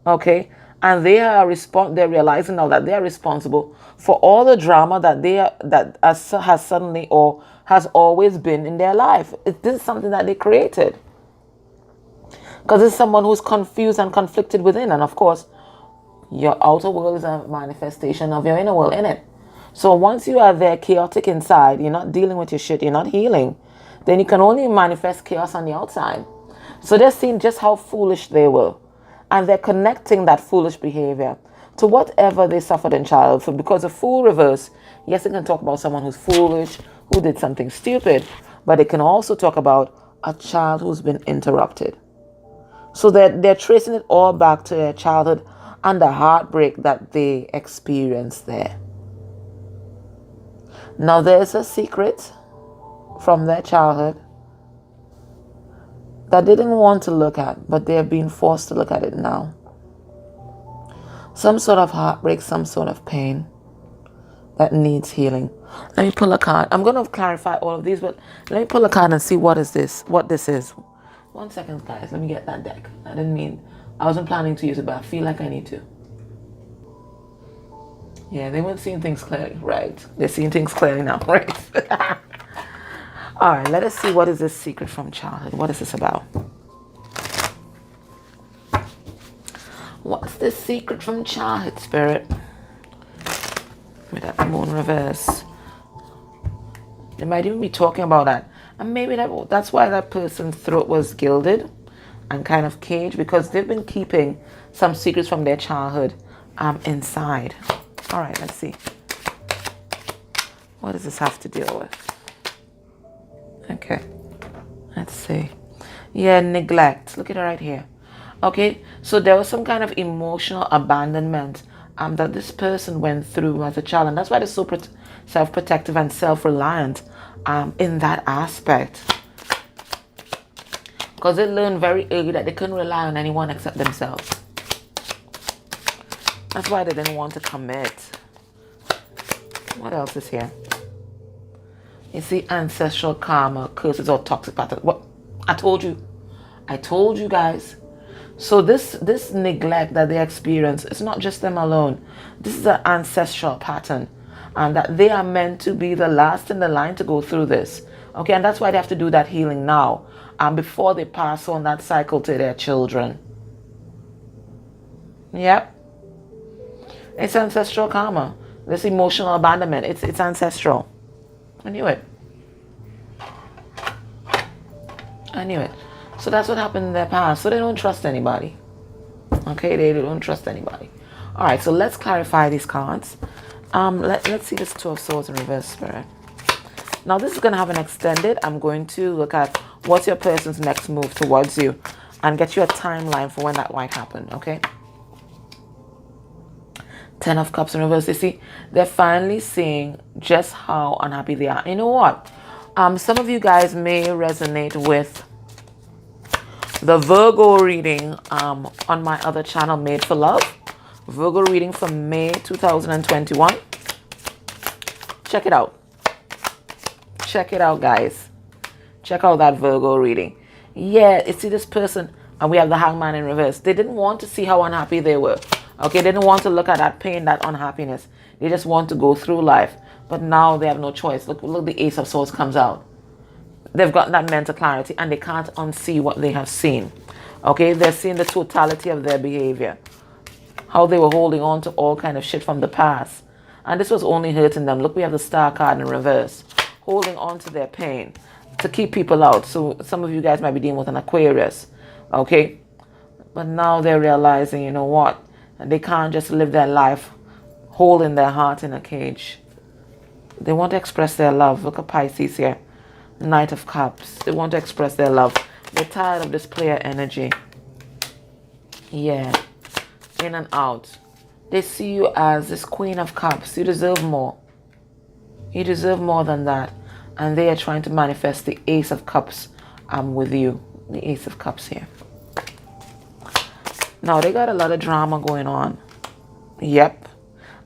okay? And they're realizing now that they are responsible for all the drama that has suddenly or has always been in their life. This is something that they created. Because it's someone who's confused and conflicted within. And of course, your outer world is a manifestation of your inner world, innit? So once you are there chaotic inside, you're not dealing with your shit, you're not healing, then you can only manifest chaos on the outside. So they're seeing just how foolish they were. And they're connecting that foolish behavior to whatever they suffered in childhood. Because the Fool reverse, yes, it can talk about someone who's foolish, who did something stupid, but it can also talk about a child who's been interrupted. So they're tracing it all back to their childhood and the heartbreak that they experienced there. Now there's a secret from their childhood that they didn't want to look at, but they're being forced to look at it now. Some sort of heartbreak, some sort of pain that needs healing. Let me pull a card. I'm going to clarify all of these, but let me pull a card and see what this is. 1 second, guys. Let me get that deck. I wasn't planning to use it, but I feel like I need to. Yeah, they weren't seeing things clearly, right? They're seeing things clearly now, right? All right, let us see what is this secret from childhood. What is this about? What's this secret from childhood, Spirit? With that Moon reverse. They might even be talking about that. And maybe that's why that person's throat was gilded and kind of caged, because they've been keeping some secrets from their childhood inside. All right, let's see. What does this have to deal with? Okay, let's see. Yeah, neglect. Look at it right here. Okay, so there was some kind of emotional abandonment that this person went through as a child, and that's why they're so self-protective and self-reliant in that aspect, because they learned very early that they couldn't rely on anyone except themselves. That's why they didn't want to commit. What else is here? You see, ancestral karma, curses, or toxic patterns. What? I told you guys. So this neglect that they experience, it's not just them alone. This is an ancestral pattern, and that they are meant to be the last in the line to go through this. Okay, and that's why they have to do that healing now, before they pass on that cycle to their children. Yep. It's ancestral karma. This emotional abandonment, it's ancestral. I knew it. So that's what happened in their past. So they don't trust anybody. Okay, they don't trust anybody. All right, so let's clarify these cards. Let's see this Two of Swords in reverse, Spirit. Now this is going to have an extended. I'm going to look at what's your person's next move towards you and get you a timeline for when that might happen, okay? Ten of Cups in reverse. You see, they're finally seeing just how unhappy they are. You know what? Some of you guys may resonate with the Virgo reading on my other channel, Made for Love. Virgo reading from May 2021. Check it out. Check it out, guys. Check out that Virgo reading. Yeah, you see this person, and we have the Hangman in reverse. They didn't want to see how unhappy they were. Okay, they didn't want to look at that pain, that unhappiness. They just want to go through life. But now they have no choice. Look, the Ace of Swords comes out. They've got that mental clarity, and they can't unsee what they have seen. Okay, they're seeing the totality of their behavior. How they were holding on to all kind of shit from the past. And this was only hurting them. Look, we have the Star card in reverse. Holding on to their pain to keep people out. So some of you guys might be dealing with an Aquarius. Okay, but now they're realizing, you know what? They can't just live their life holding their heart in a cage. They want to express their love. Look at Pisces here. Knight of Cups. They want to express their love. They're tired of this player energy. Yeah. In and out. They see you as this Queen of Cups. You deserve more. You deserve more than that. And they are trying to manifest the Ace of Cups with you. The Ace of Cups here. Now, they got a lot of drama going on. Yep.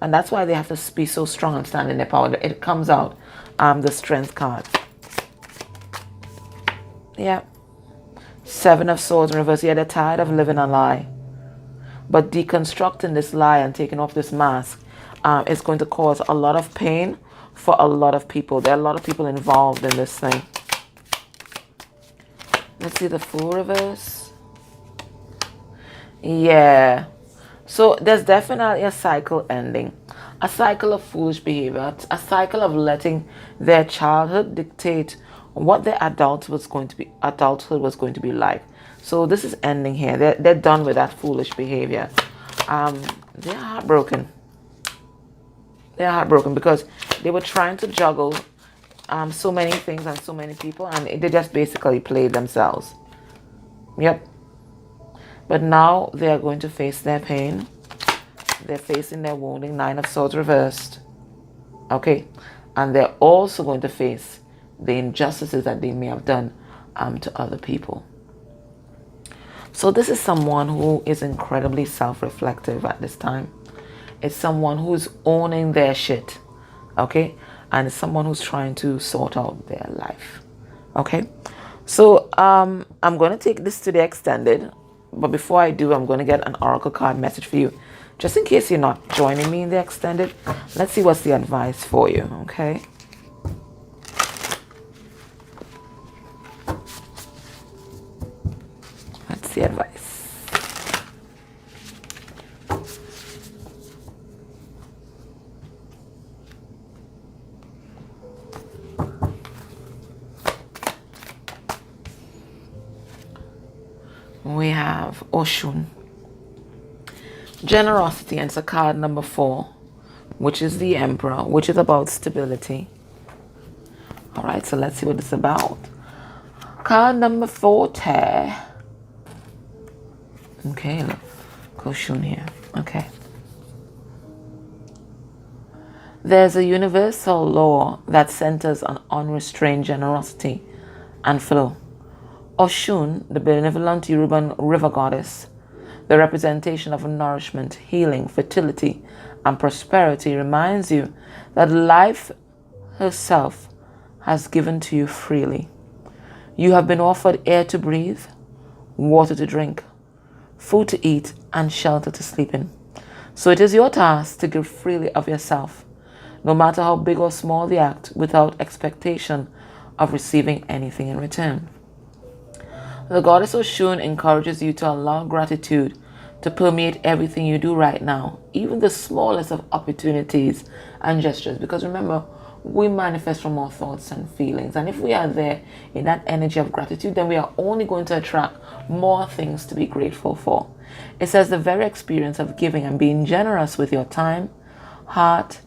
And that's why they have to be so strong and stand in their power. It comes out. The Strength card. Yeah. Seven of Swords in reverse. Yeah, they're tired of living a lie. But deconstructing this lie and taking off this mask is going to cause a lot of pain for a lot of people. There are a lot of people involved in this thing. Let's see the Fool reverse. Yeah. So there's definitely a cycle ending. A cycle of foolish behavior. A cycle of letting their childhood dictate what their adulthood was going to be like. So this is ending here. They're done with that foolish behavior. They're heartbroken. They're heartbroken because they were trying to juggle so many things and so many people, and they just basically played themselves. Yep. But now they are going to face their pain. They're facing their wounding. Nine of Swords reversed. Okay. And they're also going to face the injustices that they may have done to other people. So this is someone who is incredibly self-reflective at this time. It's someone who's owning their shit. Okay. And it's someone who's trying to sort out their life. Okay. So I'm going to take this to the extended. But before I do, I'm going to get an oracle card message for you. Just in case you're not joining me in the extended. Let's see what's the advice for you. Okay. Let's see advice. of Oshun. Generosity, and it's a card number 4, which is the Emperor, which is about stability. All right, so let's see what it's about. Card number 4, okay, look, Oshun here. Okay. There's a universal law that centers on unrestrained generosity and flow. Oshun, the benevolent Yoruban river goddess, the representation of nourishment, healing, fertility, and prosperity, reminds you that life herself has given to you freely. You have been offered air to breathe, water to drink, food to eat, and shelter to sleep in. So it is your task to give freely of yourself, no matter how big or small the act, without expectation of receiving anything in return. The goddess Oshun encourages you to allow gratitude to permeate everything you do right now, even the smallest of opportunities and gestures. Because remember, we manifest from our thoughts and feelings. And if we are there in that energy of gratitude, then we are only going to attract more things to be grateful for. It says the very experience of giving and being generous with your time, heart,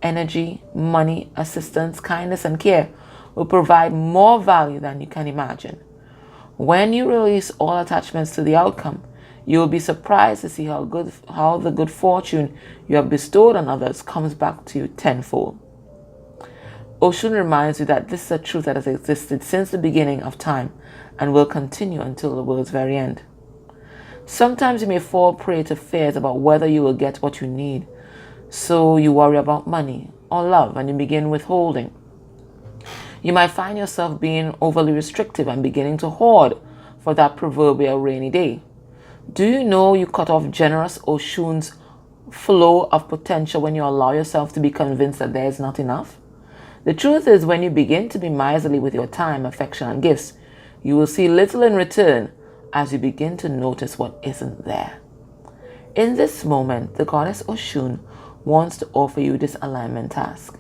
energy, money, assistance, kindness, and care will provide more value than you can imagine. When you release all attachments to the outcome, you will be surprised to see how the good fortune you have bestowed on others comes back to you tenfold. Oshun reminds you that this is a truth that has existed since the beginning of time and will continue until the world's very end. Sometimes you may fall prey to fears about whether you will get what you need, so you worry about money or love and you begin withholding. You might find yourself being overly restrictive and beginning to hoard for that proverbial rainy day. Do you know you cut off generous Oshun's flow of potential when you allow yourself to be convinced that there is not enough? The truth is, when you begin to be miserly with your time, affection, and gifts, you will see little in return as you begin to notice what isn't there. In this moment, the goddess Oshun wants to offer you this alignment task.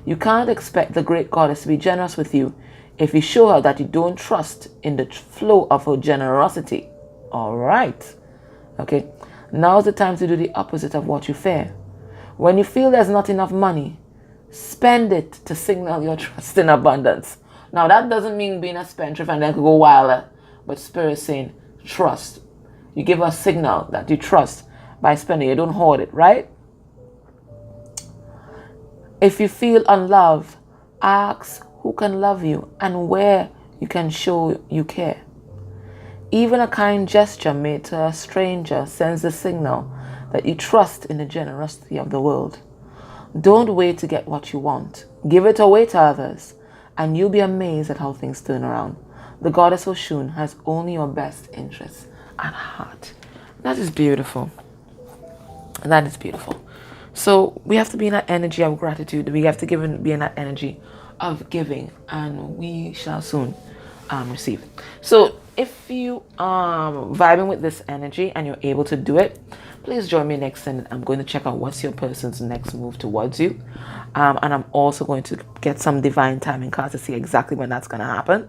You can't expect the great goddess to be generous with you if you show her that you don't trust in the flow of her generosity. All right. Okay. Now's the time to do the opposite of what you fear. When you feel there's not enough money, spend it to signal your trust in abundance. Now, that doesn't mean being a spendthrift and then go wilder, but Spirit is saying trust. You give a signal that you trust by spending. You don't hoard it, right? If you feel unloved, ask who can love you and where you can show you care. Even a kind gesture made to a stranger sends a signal that you trust in the generosity of the world. Don't wait to get what you want. Give it away to others, and you'll be amazed at how things turn around. The goddess Oshun has only your best interests at heart. That is beautiful. That is beautiful. So we have to be in that energy of gratitude. We have to be in that energy of giving, and we shall soon receive. So if you are vibing with this energy and you're able to do it, please join me next, and I'm going to check out what's your person's next move towards you. And I'm also going to get some divine timing cards to see exactly when that's going to happen.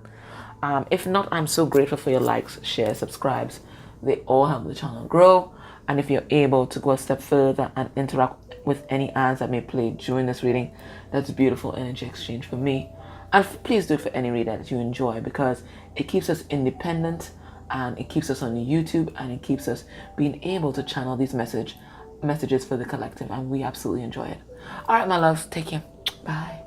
If not, I'm so grateful for your likes, shares, subscribes. They all help the channel grow. And if you're able to go a step further and interact with any ads that may play during this reading, that's beautiful energy exchange for me. And please do it for any reader that you enjoy, because it keeps us independent, and it keeps us on YouTube, and it keeps us being able to channel these messages for the collective, and we absolutely enjoy it. All right, my loves, take care. Bye.